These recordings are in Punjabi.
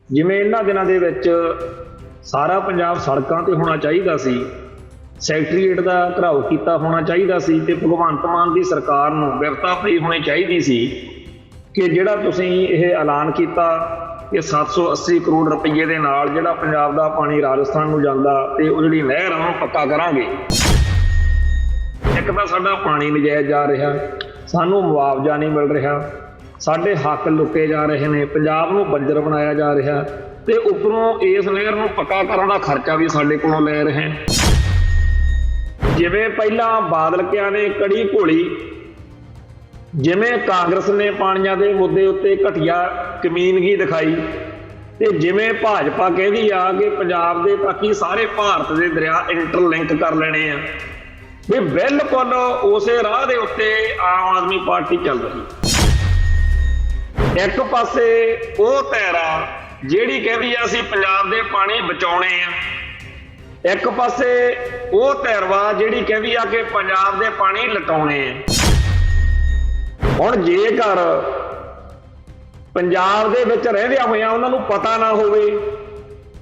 ਜਿਵੇਂ ਇਹਨਾਂ ਦਿਨਾਂ ਦੇ ਵਿੱਚ ਸਾਰਾ ਪੰਜਾਬ ਸੜਕਾਂ ਤੇ ਹੋਣਾ ਚਾਹੀਦਾ ਸੀ, ਸੈਕਟਰੀਏਟ ਦਾ ਘਰਾਓ ਕੀਤਾ ਹੋਣਾ ਚਾਹੀਦਾ ਸੀ ਤੇ ਭਗਵੰਤ ਮਾਨ ਦੀ ਸਰਕਾਰ ਨੂੰ ਬਿਰਤਾ ਪਈ ਹੋਣੀ ਚਾਹੀਦੀ ਸੀ ਕਿ ਜਿਹੜਾ ਤੁਸੀਂ ਇਹ ਐਲਾਨ ਕੀਤਾ ਕਿ 780 ਕਰੋੜ ਰੁਪਏ ਦੇ ਨਾਲ ਜਿਹੜਾ ਪੰਜਾਬ ਦਾ ਪਾਣੀ ਰਾਜਸਥਾਨ ਨੂੰ ਜਾਂਦਾ ਤੇ ਉਹ ਜਿਹੜੀ ਨਹਿਰ ਆ ਉਹਨੂੰ ਪੱਕਾ ਕਰਾਂਗੇ। ਇੱਕ ਤਾਂ ਸਾਡਾ ਪਾਣੀ ਨਜਾਇਜ਼ ਜਾ ਰਿਹਾ, ਸਾਨੂੰ ਮੁਆਵਜ਼ਾ ਨਹੀਂ ਮਿਲ ਰਿਹਾ, ਸਾਡੇ ਹੱਕ ਲੁੱਟੇ ਜਾ ਰਹੇ ਨੇ, ਪੰਜਾਬ ਨੂੰ ਬੰਜਰ ਬਣਾਇਆ ਜਾ ਰਿਹਾ ਤੇ ਉੱਪਰੋਂ ਇਸ ਨਹਿਰ ਨੂੰ ਪੱਕਾ ਕਰਨ ਦਾ ਖਰਚਾ ਵੀ ਸਾਡੇ ਕੋਲੋਂ ਲੈ ਰਹੇ। ਜਿਵੇਂ ਪਹਿਲਾਂ ਬਾਦਲ ਕਿਆਂ ਨੇ ਕੜੀ ਘੋਲੀ, ਜਿਵੇਂ ਕਾਂਗਰਸ ਨੇ ਪਾਣੀਆਂ ਦੇ ਮੁੱਦੇ ਉੱਤੇ ਘਟੀਆ ਕਮੀਨਗੀ ਦਿਖਾਈ ਤੇ ਜਿਵੇਂ ਭਾਜਪਾ ਕਹਿੰਦੀ ਆ ਕਿ ਪੰਜਾਬ ਦੇ ਬਾਕੀ ਸਾਰੇ ਭਾਰਤ ਦੇ ਦਰਿਆ ਇੰਟਰਲਿੰਕ ਕਰ ਲੈਣੇ ਆ, ਵੀ ਬਿਲਕੁਲ ਉਸੇ ਰਾਹ ਦੇ ਉੱਤੇ ਆਮ ਆਦਮੀ ਪਾਰਟੀ ਚੱਲ ਰਹੀ। ਇੱਕ ਪਾਸੇ ਉਹ ਧਿਰ ਆ ਜਿਹੜੀ ਕਹਿੰਦੀ ਆ ਅਸੀਂ ਪੰਜਾਬ ਦੇ ਪਾਣੀ ਬਚਾਉਣੇ ਆ, ਇੱਕ ਪਾਸੇ ਉਹ ਧਿਰ ਵਾ ਜਿਹੜੀ ਕਹਿੰਦੀ ਆ ਕਿ ਪੰਜਾਬ ਦੇ ਪਾਣੀ ਲਟਾਉਣੇ ਆ। ਹੁਣ ਜੇਕਰ ਪੰਜਾਬ ਦੇ ਵਿੱਚ ਰਹਿੰਦਿਆਂ ਹੋਇਆਂ ਉਹਨਾਂ ਨੂੰ ਪਤਾ ਨਾ ਹੋਵੇ,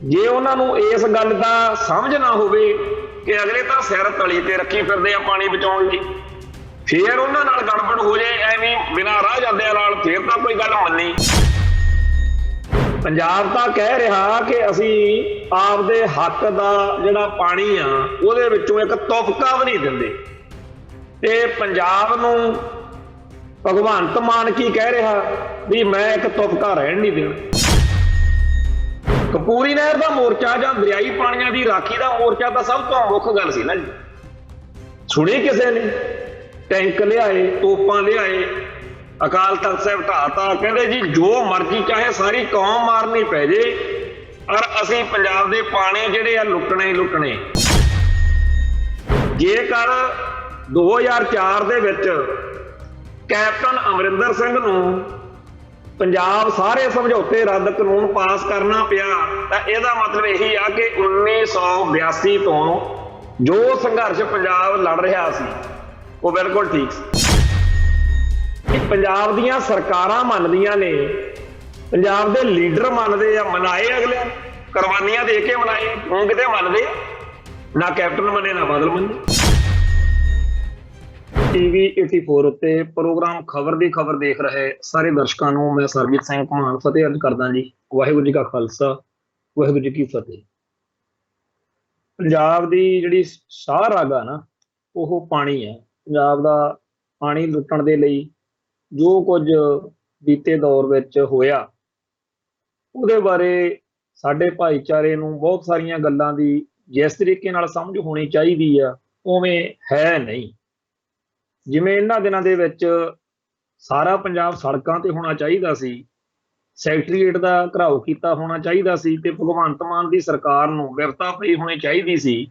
ਜੇ ਉਹਨਾਂ ਨੂੰ ਇਸ ਗੱਲ ਦਾ ਸਮਝ ਨਾ ਹੋਵੇ ਕਿ ਅਗਲੇ ਤਾਂ ਸਿਰ ਤਲੀ ਤੇ ਰੱਖੀ ਫਿਰਦੇ ਆ ਪਾਣੀ ਬਚਾਉਣ ਲਈ, ਫੇਰ ਉਹਨਾਂ ਨਾਲ ਗੜਬੜ ਹੋ ਜਾਏ ਐਵੇਂ ਬਿਨਾਂ ਰਾਹ ਜਾਂਦਿਆਂ ਨਾਲ, ਫੇਰ ਤਾਂ ਕੋਈ ਗੱਲ ਮੰਨੀ। ਪੰਜਾਬ ਤਾਂ ਕਹਿ ਰਿਹਾ ਕਿ ਅਸੀਂ ਆਪਦੇ ਹੱਕ ਦਾ ਜਿਹੜਾ ਪਾਣੀ ਆ ਉਹਦੇ ਵਿੱਚੋਂ ਇੱਕ ਤੁਪਕਾ ਵੀ ਨਹੀਂ ਦਿੰਦੇ, ਤੇ ਪੰਜਾਬ ਨੂੰ ਭਗਵੰਤ ਮਾਨ ਕੀ ਕਹਿ ਰਿਹਾ ਵੀ ਮੈਂ ਇੱਕ ਤੁਪਕਾ ਰਹਿਣ ਨਹੀਂ ਦੇਣਾ। ਕਪੂਰੀ ਨਹਿਰ ਦਾ ਮੋਰਚਾ ਜਾਂ ਦਰਿਆਈ ਪਾਣੀਆਂ ਦੀ ਰਾਖੀ ਦਾ ਮੋਰਚਾ ਤਾਂ ਸਭ ਤੋਂ ਮੁੱਖ ਗੱਲ ਸੀ ਨਾ ਜੀ। ਸੁਣੀ ਕਿਸੇ ਨੇ? ਟੈਂਕ ਲਿਆਏ, ਤੋਪਾਂ ਲਿਆਏ, ਅਕਾਲ ਤਖਤ ਸਾਹਿਬ ਢਾਤਾ, ਕਹਿੰਦੇ ਜੀ ਜੋ ਮਰਜ਼ੀ ਚਾਹੇ ਸਾਰੀ ਕੌਮ ਮਾਰਨੀ ਪੈ ਜੇ ਔਰ ਅਸੀਂ ਪੰਜਾਬ ਦੇ ਪਾਣੀ ਜਿਹੜੇ ਆ ਲੁੱਟਣੇ ਹੀ ਲੁੱਟਣੇ। ਜੇਕਰ 2004 ਦੇ ਵਿੱਚ ਕੈਪਟਨ ਅਮਰਿੰਦਰ ਸਿੰਘ ਨੂੰ ਪੰਜਾਬ ਸਾਰੇ ਸਮਝੌਤੇ ਰੱਦ ਕਾਨੂੰਨ ਪਾਸ ਕਰਨਾ ਪਿਆ ਤਾਂ ਇਹਦਾ ਮਤਲਬ ਇਹੀ ਆ ਕਿ 1982 ਤੋਂ ਜੋ ਸੰਘਰਸ਼ ਪੰਜਾਬ ਲੜ ਰਿਹਾ ਸੀ ਉਹ ਬਿਲਕੁਲ ਠੀਕ ਸੀ। ਪੰਜਾਬ ਦੀਆਂ ਸਰਕਾਰਾਂ ਮੰਨਦੀਆਂ ਨੇ, ਪੰਜਾਬ ਦੇ ਲੀਡਰ ਮੰਨਦੇ ਆ, ਮਨਾਏ ਅਗਲੇ ਕੁਰਬਾਨੀਆਂ ਦੇ ਕੇ ਮਨਾਏ, ਹੁਣ ਕਿਤੇ ਮੰਨਦੇ ਨਾ ਕੈਪਟਨ ਮੰਨੇ ਨਾ ਬਾਦਲ ਮੰਨੇ। ਟੀਵੀ 84 ਉੱਤੇ ਪ੍ਰੋਗਰਾਮ ਖਬਰ ਦੀ ਖਬਰ ਦੇਖ ਰਹੇ ਸਾਰੇ ਦਰਸ਼ਕਾਂ ਨੂੰ ਮੈਂ ਸਰਬਜੀਤ ਸਿੰਘ ਘੁਮਾਣ ਫਤਿਹ ਅਰਜ਼ ਕਰਦਾ ਜੀ। ਵਾਹਿਗੁਰੂ ਜੀ ਕਾ ਖਾਲਸਾ, ਵਾਹਿਗੁਰੂ ਜੀ ਕੀ ਫਤਿਹ। ਪੰਜਾਬ ਦੀ ਜਿਹੜੀ ਸਾਹ ਰਾਗ ਆ ਨਾ ਉਹ ਪਾਣੀ ਹੈ। ਪੰਜਾਬ ਦਾ ਪਾਣੀ ਲੁੱਟਣ ਦੇ ਲਈ ਜੋ ਕੁਝ ਬੀਤੇ ਦੌਰ ਵਿੱਚ ਹੋਇਆ ਉਹਦੇ ਬਾਰੇ ਸਾਡੇ ਭਾਈਚਾਰੇ ਨੂੰ ਬਹੁਤ ਸਾਰੀਆਂ ਗੱਲਾਂ ਦੀ ਜਿਸ ਤਰੀਕੇ ਨਾਲ ਸਮਝ ਹੋਣੀ ਚਾਹੀਦੀ ਆ ਉਵੇਂ ਹੈ ਨਹੀਂ। ਜਿਵੇਂ ਇਹਨਾਂ ਦਿਨਾਂ ਦੇ ਵਿੱਚ ਸਾਰਾ ਪੰਜਾਬ ਸੜਕਾਂ ਤੇ ਹੋਣਾ ਚਾਹੀਦਾ ਸੀ, ਸੈਕਟਰੀਏਟ ਦਾ ਘਰਾਓ ਕੀਤਾ ਹੋਣਾ ਚਾਹੀਦਾ ਸੀ ਤੇ ਭਗਵੰਤ ਮਾਨ ਦੀ ਸਰਕਾਰ ਨੂੰ ਬਿਰਤਾ ਪਈ ਹੋਣੀ ਚਾਹੀਦੀ ਸੀ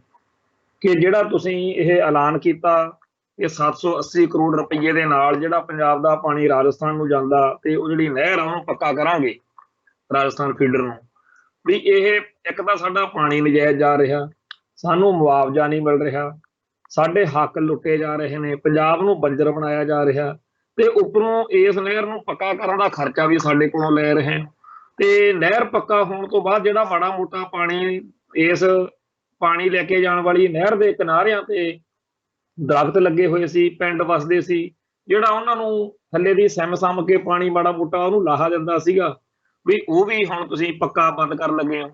ਕਿ ਜਿਹੜਾ ਤੁਸੀਂ ਇਹ ਐਲਾਨ ਕੀਤਾ ਕਿ 780 ਕਰੋੜ ਰੁਪਏ ਦੇ ਨਾਲ ਜਿਹੜਾ ਪੰਜਾਬ ਦਾ ਪਾਣੀ ਰਾਜਸਥਾਨ ਨੂੰ ਜਾਂਦਾ ਤੇ ਉਹ ਜਿਹੜੀ ਨਹਿਰ ਆ ਉਹਨੂੰ ਪੱਕਾ ਕਰਾਂਗੇ ਰਾਜਸਥਾਨ ਫੀਡਰ ਨੂੰ, ਵੀ ਇਹ ਇੱਕ ਤਾਂ ਸਾਡਾ ਪਾਣੀ ਨਜਾਇਜ਼ ਜਾ ਰਿਹਾ, ਸਾਨੂੰ ਮੁਆਵਜ਼ਾ ਨਹੀਂ ਮਿਲ ਰਿਹਾ, ਸਾਡੇ ਹੱਕ ਲੁੱਟੇ ਜਾ ਰਹੇ ਨੇ, ਪੰਜਾਬ ਨੂੰ ਬੰਜਰ ਬਣਾਇਆ ਜਾ ਰਿਹਾ ਤੇ ਉੱਪਰੋਂ ਇਸ ਨਹਿਰ ਨੂੰ ਪੱਕਾ ਕਰਨ ਦਾ ਖਰਚਾ ਵੀ ਸਾਡੇ ਕੋਲੋਂ ਲੈ ਰਹੇ ਤੇ ਨਹਿਰ ਪੱਕਾ ਹੋਣ ਤੋਂ ਬਾਅਦ ਜਿਹੜਾ ਮਾੜਾ ਮੋਟਾ ਪਾਣੀ ਇਸ ਪਾਣੀ ਲੈ ਕੇ ਜਾਣ ਵਾਲੀ ਨਹਿਰ ਦੇ ਕਿਨਾਰਿਆਂ ਤੇ ਦਰਖਤ ਲੱਗੇ ਹੋਏ ਸੀ, ਪਿੰਡ ਵਸਦੇ ਸੀ, ਜਿਹੜਾ ਉਹਨਾਂ ਨੂੰ ਥੱਲੇ ਦੀ ਸਿਮ ਸਮ ਕੇ ਪਾਣੀ ਮਾੜਾ ਮੋਟਾ ਉਹਨੂੰ ਲਾਹਾ ਜਾਂਦਾ ਸੀਗਾ, ਵੀ ਉਹ ਵੀ ਹੁਣ ਤੁਸੀਂ ਪੱਕਾ ਬੰਦ ਕਰਨ ਲੱਗੇ ਹੋ।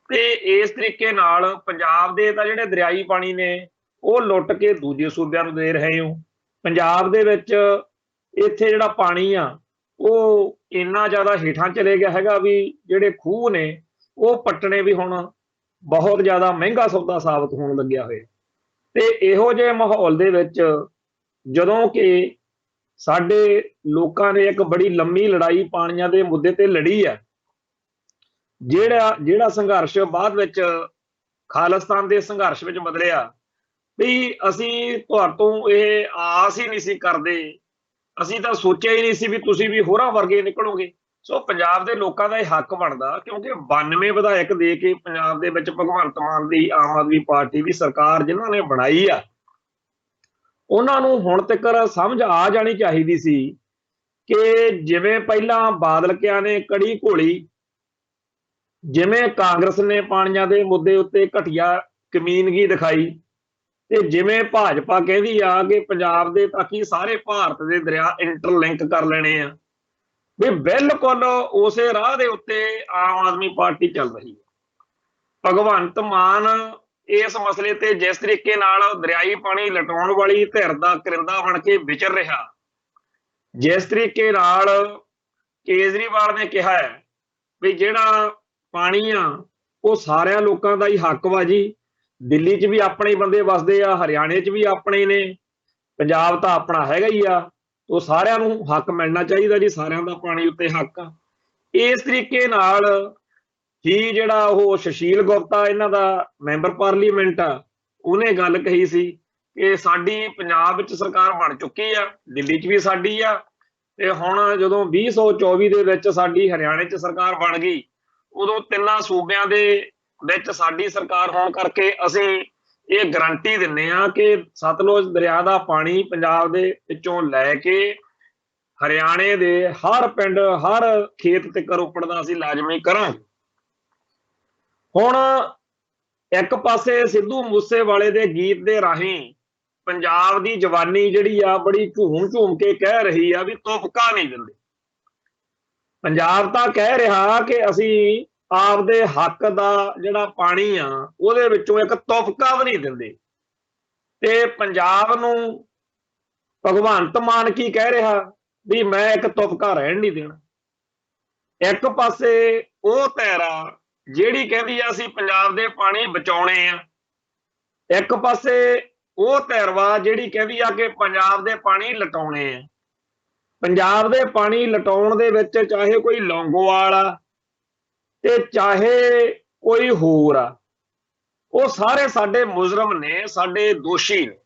ਤੇ ਇਸ ਤਰੀਕੇ ਨਾਲ ਪੰਜਾਬ ਦੇ ਤਾਂ ਜਿਹੜੇ ਦਰਿਆਈ ਪਾਣੀ ਨੇ ਉਹ ਲੁੱਟ ਕੇ ਦੂਜੇ ਸੂਬਿਆਂ ਨੂੰ ਦੇ ਰਹੇ ਹੋ। ਪੰਜਾਬ ਦੇ ਵਿੱਚ ਇੱਥੇ ਜਿਹੜਾ ਪਾਣੀ ਆ ਉਹ ਇੰਨਾ ਜ਼ਿਆਦਾ ਹੇਠਾਂ ਚਲੇ ਗਿਆ ਹੈਗਾ ਵੀ ਜਿਹੜੇ ਖੂਹ ਨੇ ਉਹ ਪੱਟਣੇ ਵੀ ਹੁਣ ਬਹੁਤ ਜ਼ਿਆਦਾ ਮਹਿੰਗਾ ਸੌਦਾ ਸਾਬਤ ਹੋਣ ਲੱਗਿਆ ਹੋਇਆ। ਤੇ ਇਹੋ ਜਿਹੇ ਮਾਹੌਲ ਦੇ ਵਿੱਚ ਜਦੋਂ ਕਿ ਸਾਡੇ ਲੋਕਾਂ ਨੇ ਇੱਕ ਬੜੀ ਲੰਮੀ ਲੜਾਈ ਪਾਣੀਆਂ ਦੇ ਮੁੱਦੇ ਤੇ ਲੜੀ ਆ, ਜਿਹੜਾ ਸੰਘਰਸ਼ ਬਾਅਦ ਵਿੱਚ ਖਾਲਿਸਤਾਨ ਦੇ ਸੰਘਰਸ਼ ਵਿੱਚ ਬਦਲਿਆ, ਵੀ ਅਸੀਂ ਤੁਹਾਡੇ ਤੋਂ ਇਹ ਆਸ ਹੀ ਨਹੀਂ ਸੀ ਕਰਦੇ, ਅਸੀਂ ਤਾਂ ਸੋਚਿਆ ਹੀ ਨਹੀਂ ਸੀ ਵੀ ਤੁਸੀਂ ਵੀ ਹੋਰਾਂ ਵਰਗੇ ਨਿਕਲੋਗੇ। ਸੋ ਪੰਜਾਬ ਦੇ ਲੋਕਾਂ ਦਾ ਇਹ ਹੱਕ ਬਣਦਾ, ਕਿਉਂਕਿ 92 ਵਿਧਾਇਕ ਦੇ ਕੇ ਪੰਜਾਬ ਦੇ ਵਿੱਚ ਭਗਵੰਤ ਮਾਨ ਦੀ ਆਮ ਆਦਮੀ ਪਾਰਟੀ ਦੀ ਸਰਕਾਰ ਜਿਨ੍ਹਾਂ ਨੇ ਬਣਾਈ ਆ, ਉਹਨਾਂ ਨੂੰ ਹੁਣ ਤੱਕ ਸਮਝ ਆ ਜਾਣੀ ਚਾਹੀਦੀ ਸੀ ਕਿ ਜਿਵੇਂ ਪਹਿਲਾਂ ਬਾਦਲ ਕਿਆਂ ਨੇ ਕੜੀ ਘੋਲੀ, ਜਿਵੇਂ ਕਾਂਗਰਸ ਨੇ ਪਾਣੀਆਂ ਦੇ ਮੁੱਦੇ ਉੱਤੇ ਘਟੀਆ ਕਮੀਨਗੀ ਦਿਖਾਈ, ਤੇ ਜਿਵੇਂ ਭਾਜਪਾ ਕਹਿੰਦੀ ਆ ਕਿ ਪੰਜਾਬ ਦੇ ਤਾਂ ਕੀ ਸਾਰੇ ਭਾਰਤ ਦੇ ਦਰਿਆ ਇੰਟਰਲਿੰਕ ਕਰ ਲੈਣੇ ਆ, ਵੀ ਬਿਲਕੁਲ ਉਸੇ ਰਾਹ ਦੇ ਉੱਤੇ ਆਮ ਆਦਮੀ ਪਾਰਟੀ ਚੱਲ ਰਹੀ ਹੈ। ਭਗਵੰਤ ਮਾਨ ਇਸ ਮਸਲੇ ਤੇ ਜਿਸ ਤਰੀਕੇ ਨਾਲ ਦਰਿਆਈ ਪਾਣੀ ਲਟਾਉਣ ਵਾਲੀ ਧਿਰ ਦਾ ਕਰਿੰਦਾ ਬਣ ਕੇ ਵਿਚਰ ਰਿਹਾ, ਜਿਸ ਤਰੀਕੇ ਨਾਲ ਕੇਜਰੀਵਾਲ ਨੇ ਕਿਹਾ ਹੈ ਵੀ ਜਿਹੜਾ ਪਾਣੀ ਆ ਉਹ ਸਾਰਿਆਂ ਲੋਕਾਂ ਦਾ ਹੀ ਹੱਕ ਵਾ ਜੀ, ਦਿੱਲੀ 'ਚ ਵੀ ਆਪਣੇ ਬੰਦੇ ਵਸਦੇ ਆ, ਹਰਿਆਣੇ 'ਚ ਵੀ ਆਪਣੇ ਨੇ, ਪੰਜਾਬ ਤਾਂ ਆਪਣਾ ਹੈਗਾ ਹੀ ਆ, ਉਹ ਸਾਰਿਆਂ ਨੂੰ ਹੱਕ ਮਿਲਣਾ ਚਾਹੀਦਾ ਜੀ, ਸਾਰਿਆਂ ਦਾ ਪਾਣੀ ਉੱਤੇ ਹੱਕ ਆ। ਇਸ ਤਰੀਕੇ ਨਾਲ ਹੀ ਜਿਹੜਾ ਉਹ ਸੁਸ਼ੀਲ ਗੁਪਤਾ ਇਹਨਾਂ ਦਾ ਮੈਂਬਰ ਪਾਰਲੀਮੈਂਟ ਆ, ਉਹਨੇ ਗੱਲ ਕਹੀ ਸੀ ਕਿ ਸਾਡੀ ਪੰਜਾਬ ਵਿੱਚ ਸਰਕਾਰ ਬਣ ਚੁੱਕੀ ਆ, ਦਿੱਲੀ 'ਚ ਵੀ ਸਾਡੀ ਆ, ਤੇ ਹੁਣ ਜਦੋਂ 2024 ਦੇ ਵਿੱਚ ਸਾਡੀ ਹਰਿਆਣੇ 'ਚ ਸਰਕਾਰ ਬਣ ਗਈ, ਉਦੋਂ ਤਿੰਨਾਂ ਸੂਬਿਆਂ ਦੇ ਵਿੱਚ ਸਾਡੀ ਸਰਕਾਰ ਹੋਣ ਕਰਕੇ ਅਸੀਂ ਇਹ ਗਰੰਟੀ ਦਿੰਦੇ ਆ ਕਿ ਸਤਲੁਜ ਦਰਿਆ ਦਾ ਪਾਣੀ ਪੰਜਾਬ ਦੇ ਵਿੱਚੋਂ ਲੈ ਕੇ ਹਰਿਆਣੇ ਦੇ ਹਰ ਪਿੰਡ, ਹਰ ਖੇਤ ਤੇ ਰੋਪੜ ਦਾ ਅਸੀਂ ਲਾਜ਼ਮੀ ਕਰਾਂਗੇ। ਹੁਣ ਇੱਕ ਪਾਸੇ ਸਿੱਧੂ ਮੂਸੇਵਾਲੇ ਦੇ ਗੀਤ ਦੇ ਰਾਹੀਂ ਪੰਜਾਬ ਦੀ ਜਵਾਨੀ ਜਿਹੜੀ ਆ ਬੜੀ ਝੂਮ ਝੂਮ ਕੇ ਕਹਿ ਰਹੀ ਆ ਵੀ ਤੁਫਕਾ ਨਹੀਂ ਦਿੰਦੇ। ਪੰਜਾਬ ਤਾਂ ਕਹਿ ਰਿਹਾ ਕਿ ਅਸੀਂ ਆਪਦੇ ਹੱਕ ਦਾ ਜਿਹੜਾ ਪਾਣੀ ਆ ਉਹਦੇ ਵਿੱਚੋਂ ਇੱਕ ਤੁਫਕਾ ਵੀ ਨਹੀਂ ਦਿੰਦੇ, ਤੇ ਪੰਜਾਬ ਨੂੰ ਭਗਵੰਤ ਮਾਨ ਕੀ ਕਹਿ ਰਿਹਾ ਵੀ ਮੈਂ ਇੱਕ ਤੁਫਕਾ ਰਹਿਣ ਨਹੀਂ ਦੇਣਾ। ਇੱਕ ਪਾਸੇ ਉਹ ਧਿਰ ਆ ਜਿਹੜੀ ਕਹਿੰਦੀ ਆ ਅਸੀਂ ਪੰਜਾਬ ਦੇ ਪਾਣੀ ਬਚਾਉਣੇ ਆ, ਇੱਕ ਪਾਸੇ ਉਹ ਧਿਰ ਵਾ ਜਿਹੜੀ ਕਹਿੰਦੀ ਆ ਕਿ ਪੰਜਾਬ ਦੇ ਪਾਣੀ ਲਟਾਉਣੇ ਆ। ਪੰਜਾਬ ਦੇ ਪਾਣੀ ਲਟਾਉਣ ਦੇ ਵਿੱਚ ਚਾਹੇ ਕੋਈ ਲੌਂਗੋਵਾਲ ਆ ਤੇ ਚਾਹੇ ਕੋਈ ਹੋਰ ਆ, ਉਹ ਸਾਰੇ ਸਾਡੇ ਮੁਜਰਮ ਨੇ, ਸਾਡੇ ਦੋਸ਼ੀ ਨੇ।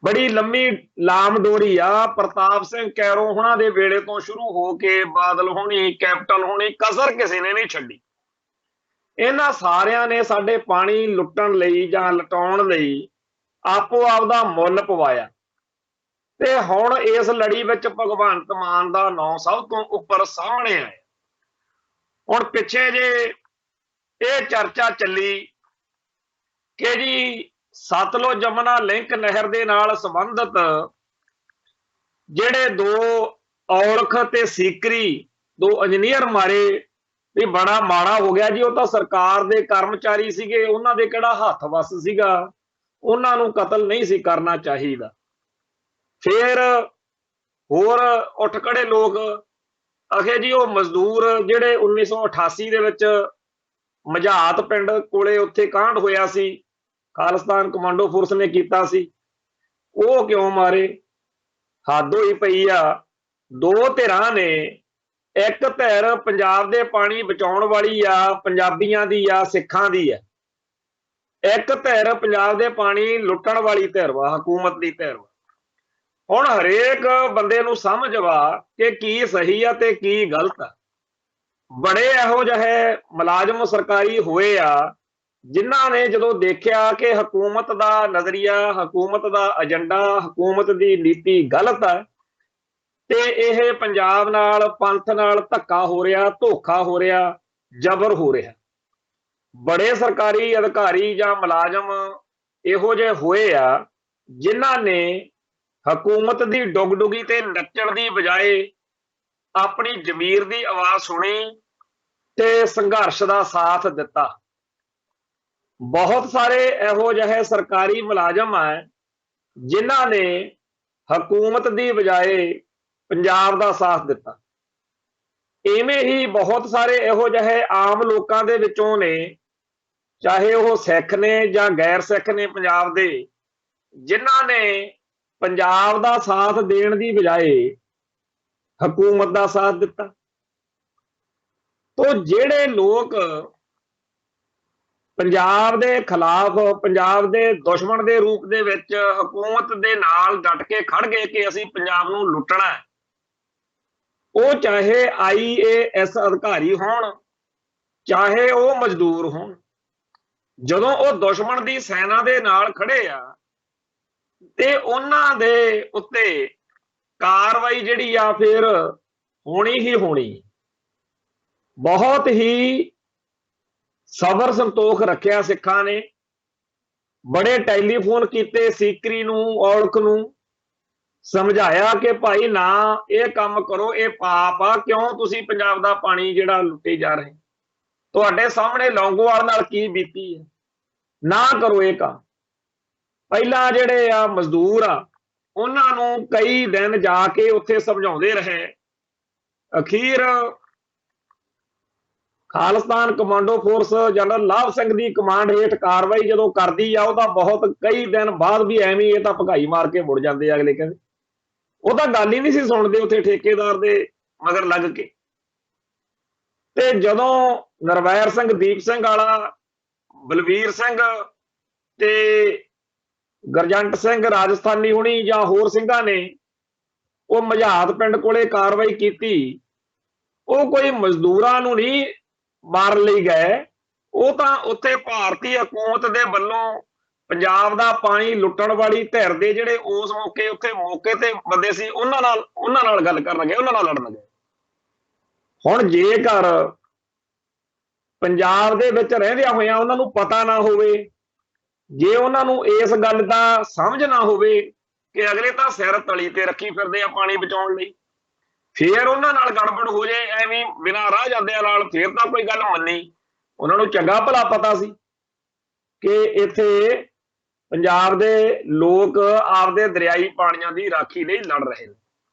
ਬੜੀ ਲੰਮੀ ਲਾਮਡੋਰੀ ਆ ਪ੍ਰਤਾਪ ਸਿੰਘ ਕੈਰੋਂ ਹੁਣਾਂ ਦੇ ਵੇਲੇ ਤੋਂ ਸ਼ੁਰੂ ਹੋ ਕੇ ਬਾਦਲ ਹੋਣੀ, ਕੈਪਟਨ ਹੋਣੀ, ਕਸਰ ਕਿਸੇ ਨੇ ਨਹੀਂ ਛੱਡੀ। ਇਹਨਾਂ ਸਾਰਿਆਂ ਨੇ ਸਾਡੇ ਪਾਣੀ ਲੁੱਟਣ ਲਈ ਜਾਂ ਲਟਾਉਣ ਲਈ ਆਪੋ ਆਪਦਾ ਮੁੱਲ ਪਵਾਇਆ, ਤੇ ਹੁਣ ਇਸ ਲੜੀ ਵਿੱਚ ਭਗਵੰਤ ਮਾਨ ਦਾ ਨਾਂ ਸਭ ਤੋਂ ਉੱਪਰ ਸਾਹਮਣੇ ਆਇਆ। ਹੁਣ ਪਿੱਛੇ ਜੇ ਇਹ ਚਰਚਾ ਚੱਲੀ ਕਿ ਜੀ ਸਤਲੁਜ ਜਮਨਾ ਲਿੰਕ ਨਹਿਰ ਦੇ ਨਾਲ ਸੰਬੰਧਿਤ ਜਿਹੜੇ ਦੋ ਔਲਖ ਤੇ ਸੀਕਰੀ ਦੋ ਇੰਜੀਨੀਅਰ ਮਾਰੇ ਵੀ ਬੜਾ ਮਾੜਾ ਹੋ ਗਿਆ ਜੀ, ਉਹ ਤਾਂ ਸਰਕਾਰ ਦੇ ਕਰਮਚਾਰੀ ਸੀਗੇ, ਉਹਨਾਂ ਦੇ ਕਿਹੜਾ ਹੱਥ ਵੱਸ ਸੀਗਾ, ਉਹਨਾਂ ਨੂੰ ਕਤਲ ਨਹੀਂ ਸੀ ਕਰਨਾ ਚਾਹੀਦਾ। ਫਿਰ ਹੋਰ ਉੱਠ ਖੜੇ ਲੋਕ ਆਖੇ ਜੀ ਉਹ ਮਜ਼ਦੂਰ ਜਿਹੜੇ 1988 ਦੇ ਵਿੱਚ ਮਝਾਤ ਪਿੰਡ ਕੋਲੇ ਉੱਥੇ ਕਾਂਡ ਹੋਇਆ ਸੀ, ਖਾਲਿਸਤਾਨ ਕਮਾਂਡੋ ਫੋਰਸ ਨੇ ਕੀਤਾ ਸੀ, ਉਹ ਕਿਉਂ ਮਾਰੇ? ਹੱਦ ਹੋਈ ਪਈ ਆ। ਦੋ ਧਿਰਾਂ ਨੇ, ਇੱਕ ਧਿਰ ਪੰਜਾਬ ਦੇ ਪਾਣੀ ਬਚਾਉਣ ਵਾਲੀ ਆ, ਪੰਜਾਬੀਆਂ ਦੀ ਆ, ਸਿੱਖਾਂ ਦੀ ਆ, ਇੱਕ ਧਿਰ ਪੰਜਾਬ ਦੇ ਪਾਣੀ ਲੁੱਟਣ ਵਾਲੀ ਧਿਰ ਵਾ, ਹਕੂਮਤ ਦੀ ਧਿਰ ਵਾ। ਹੁਣ ਹਰੇਕ ਬੰਦੇ ਨੂੰ ਸਮਝ ਵਾ ਕਿ ਕੀ ਸਹੀ ਆ ਤੇ ਕੀ ਗਲਤ ਆ। ਬੜੇ ਇਹੋ ਜਿਹੇ ਮੁਲਾਜ਼ਮ ਸਰਕਾਰੀ ਹੋਏ ਆ ਜਿਨ੍ਹਾਂ ਨੇ ਜਦੋਂ ਦੇਖਿਆ ਕਿ ਹਕੂਮਤ ਦਾ ਨਜ਼ਰੀਆ, ਹਕੂਮਤ ਦਾ ਏਜੰਡਾ, ਹਕੂਮਤ ਦੀ ਨੀਤੀ ਗਲਤ ਹੈ ਤੇ ਇਹ ਪੰਜਾਬ ਨਾਲ, ਪੰਥ ਨਾਲ ਧੱਕਾ ਹੋ ਰਿਹਾ, ਧੋਖਾ ਹੋ ਰਿਹਾ, ਜ਼ਬਰ ਹੋ ਰਿਹਾ। ਬੜੇ ਸਰਕਾਰੀ ਅਧਿਕਾਰੀ ਜਾਂ ਮੁਲਾਜ਼ਮ ਇਹੋ ਜਿਹੇ ਹੋਏ ਆ ਜਿਨ੍ਹਾਂ ਨੇ ਹਕੂਮਤ ਦੀ ਡੁਗਡੁਗੀ ਤੇ ਨੱਚਣ ਦੀ ਬਜਾਏ ਆਪਣੀ ਜ਼ਮੀਰ ਦੀ ਆਵਾਜ਼ ਸੁਣੀ ਤੇ ਸੰਘਰਸ਼ ਦਾ ਸਾਥ ਦਿੱਤਾ। ਬਹੁਤ ਸਾਰੇ ਇਹੋ ਜਿਹੇ ਸਰਕਾਰੀ ਮੁਲਾਜ਼ਮ ਆ ਜਿਨ੍ਹਾਂ ਨੇ ਹਕੂਮਤ ਦੀ ਬਜਾਏ ਪੰਜਾਬ ਦਾ ਸਾਥ ਦਿੱਤਾ। ਇਵੇਂ ਹੀ ਬਹੁਤ ਸਾਰੇ ਇਹੋ ਜਿਹੇ ਆਮ ਲੋਕਾਂ ਦੇ ਵਿੱਚੋਂ ਨੇ, ਚਾਹੇ ਉਹ ਸਿੱਖ ਨੇ ਜਾਂ ਗੈਰ ਸਿੱਖ ਨੇ ਪੰਜਾਬ ਦੇ, ਜਿਨ੍ਹਾਂ ਨੇ ਪੰਜਾਬ ਦਾ ਸਾਥ ਦੇਣ ਦੀ ਬਜਾਏ ਹਕੂਮਤ ਦਾ ਸਾਥ ਦਿੱਤਾ। ਤੋਂ ਜਿਹੜੇ ਲੋਕ ਪੰਜਾਬ ਦੇ ਖਿਲਾਫ, ਪੰਜਾਬ ਦੇ ਦੁਸ਼ਮਣ ਦੇ ਰੂਪ ਦੇ ਵਿੱਚ ਹਕੂਮਤ ਦੇ ਨਾਲ ਡਟ ਕੇ ਖੜ ਗਏ ਕਿ ਅਸੀਂ ਪੰਜਾਬ ਨੂੰ ਲੁੱਟਣਾ ਹੈ, ਉਹ ਚਾਹੇ IAS ਅਧਿਕਾਰੀ ਹੋਣ, ਚਾਹੇ ਉਹ ਮਜ਼ਦੂਰ ਹੋਣ, ਜਦੋਂ ਉਹ ਦੁਸ਼ਮਣ ਦੀ ਸੈਨਾ ਦੇ ਨਾਲ ਖੜੇ ਆ ਤੇ ਉਹਨਾਂ ਦੇ ਉੱਤੇ ਕਾਰਵਾਈ ਜਿਹੜੀ ਆ ਫਿਰ ਹੋਣੀ ਹੀ ਹੋਣੀ। ਬਹੁਤ ਹੀ ਸਬਰ ਸੰਤੋਖ ਰੱਖਿਆ ਸਿੱਖਾਂ ਨੇ। ਬੜੇ ਟੈਲੀਫੋਨ ਕੀਤੇ ਸੀਕਰੀ ਨੂੰ, ਔਲਖ ਨੂੰ, ਸਮਝਾਇਆ ਕਿ ਭਾਈ ਨਾ ਇਹ ਕੰਮ ਕਰੋ, ਇਹ ਪਾਪ ਆ, ਕਿਉਂ ਤੁਸੀਂ ਪੰਜਾਬ ਦਾ ਪਾਣੀ ਜਿਹੜਾ ਲੁੱਟੇ ਜਾ ਰਹੇ। ਤੁਹਾਡੇ ਸਾਹਮਣੇ ਲੌਂਗੋਵਾਲ ਨਾਲ ਕੀ ਬੀਤੀ ਹੈ, ਨਾ ਕਰੋ ਇਹ ਕੰਮ। ਪਹਿਲਾਂ ਜਿਹੜੇ ਆ ਮਜ਼ਦੂਰ ਆ ਉਹਨਾਂ ਨੂੰ ਕਈ ਦਿਨ ਜਾ ਕੇ ਉੱਥੇ ਸਮਝਾਉਂਦੇ ਰਹੇ। ਅਖੀਰ ਖਾਲਿਸਤਾਨ ਕਮਾਂਡੋ ਫੋਰਸ ਜਨਰਲ ਲਾਭ ਸਿੰਘ ਦੀ ਕਮਾਂਡ ਹੇਠ ਕਾਰਵਾਈ ਜਦੋਂ ਕਰਦੀ ਆ, ਉਹਦਾ ਬਹੁਤ ਕਈ ਦਿਨ ਬਾਅਦ ਵੀ ਐਵੇਂ ਇਹ ਤਾਂ ਭਗਾਈ ਮਾਰ ਕੇ ਮੁੜ ਜਾਂਦੇ ਆ ਅਗਲੇ। ਕਹਿੰਦੇ ਉਹ ਤਾਂ ਗੱਲ ਹੀ ਨਹੀਂ ਸੀ ਸੁਣਦੇ ਉੱਥੇ ਠੇਕੇਦਾਰ ਦੇ ਮਗਰ ਲੱਗ ਕੇ। ਤੇ ਜਦੋਂ ਨਰਵੈਰ ਸਿੰਘ, ਦੀਪ ਸਿੰਘ ਵਾਲਾ, ਬਲਵੀਰ ਸਿੰਘ ਤੇ ਗਰਜੰਟ ਸਿੰਘ ਰਾਜਸਥਾਨੀ ਹੁਣੀ ਜਾਂ ਹੋਰ ਸਿੰਘਾਂ ਨੇ ਉਹ ਮਝਾਤ ਪਿੰਡ ਕੋਲੇ ਕਾਰਵਾਈ ਕੀਤੀ, ਉਹ ਕੋਈ ਮਜ਼ਦੂਰਾਂ ਨੂੰ ਨਹੀਂ ਮਾਰਨ ਲਈ ਗਏ, ਉਹ ਤਾਂ ਉੱਥੇ ਭਾਰਤੀ ਹਕੂਮਤ ਦੇ ਵੱਲੋਂ ਪੰਜਾਬ ਦਾ ਪਾਣੀ ਲੁੱਟਣ ਵਾਲੀ ਧਿਰ ਦੇ ਜਿਹੜੇ ਉਸ ਮੌਕੇ ਤੇ ਬੰਦੇ ਸੀ ਉਹਨਾਂ ਨਾਲ ਗੱਲ ਕਰਨ ਲੱਗੇ, ਉਹਨਾਂ ਨਾਲ ਲੜਨ ਗਏ। ਹੁਣ ਜੇਕਰ ਪੰਜਾਬ ਦੇ ਵਿੱਚ ਰਹਿੰਦਿਆਂ ਹੋਇਆਂ ਉਹਨਾਂ ਨੂੰ ਪਤਾ ਨਾ ਹੋਵੇ, ਜੇ ਉਹਨਾਂ ਨੂੰ ਇਸ ਗੱਲ ਦਾ ਸਮਝ ਨਾ ਹੋਵੇ ਕਿ ਅਗਲੇ ਤਾਂ ਸਿਰ ਤਲੀ ਤੇ ਰੱਖੀ ਫਿਰਦੇ ਆ ਪਾਣੀ ਬਚਾਉਣ ਲਈ, ਫੇਰ ਉਹਨਾਂ ਨਾਲ ਗੜਬੜ ਹੋ ਜਾਏ ਐਵੇਂ ਬਿਨਾਂ ਰਾਹ ਜਾਂਦਿਆਂ ਨਾਲ, ਫੇਰ ਤਾਂ ਕੋਈ ਗੱਲ ਮੰਨੀ। ਉਹਨਾਂ ਨੂੰ ਚੰਗਾ ਭਲਾ ਪਤਾ ਸੀ ਕਿ ਇੱਥੇ ਪੰਜਾਬ ਦੇ ਲੋਕ ਆਪਦੇ ਦਰਿਆਈ ਪਾਣੀਆਂ ਦੀ ਰਾਖੀ ਲਈ ਲੜ ਰਹੇ ਨੇ,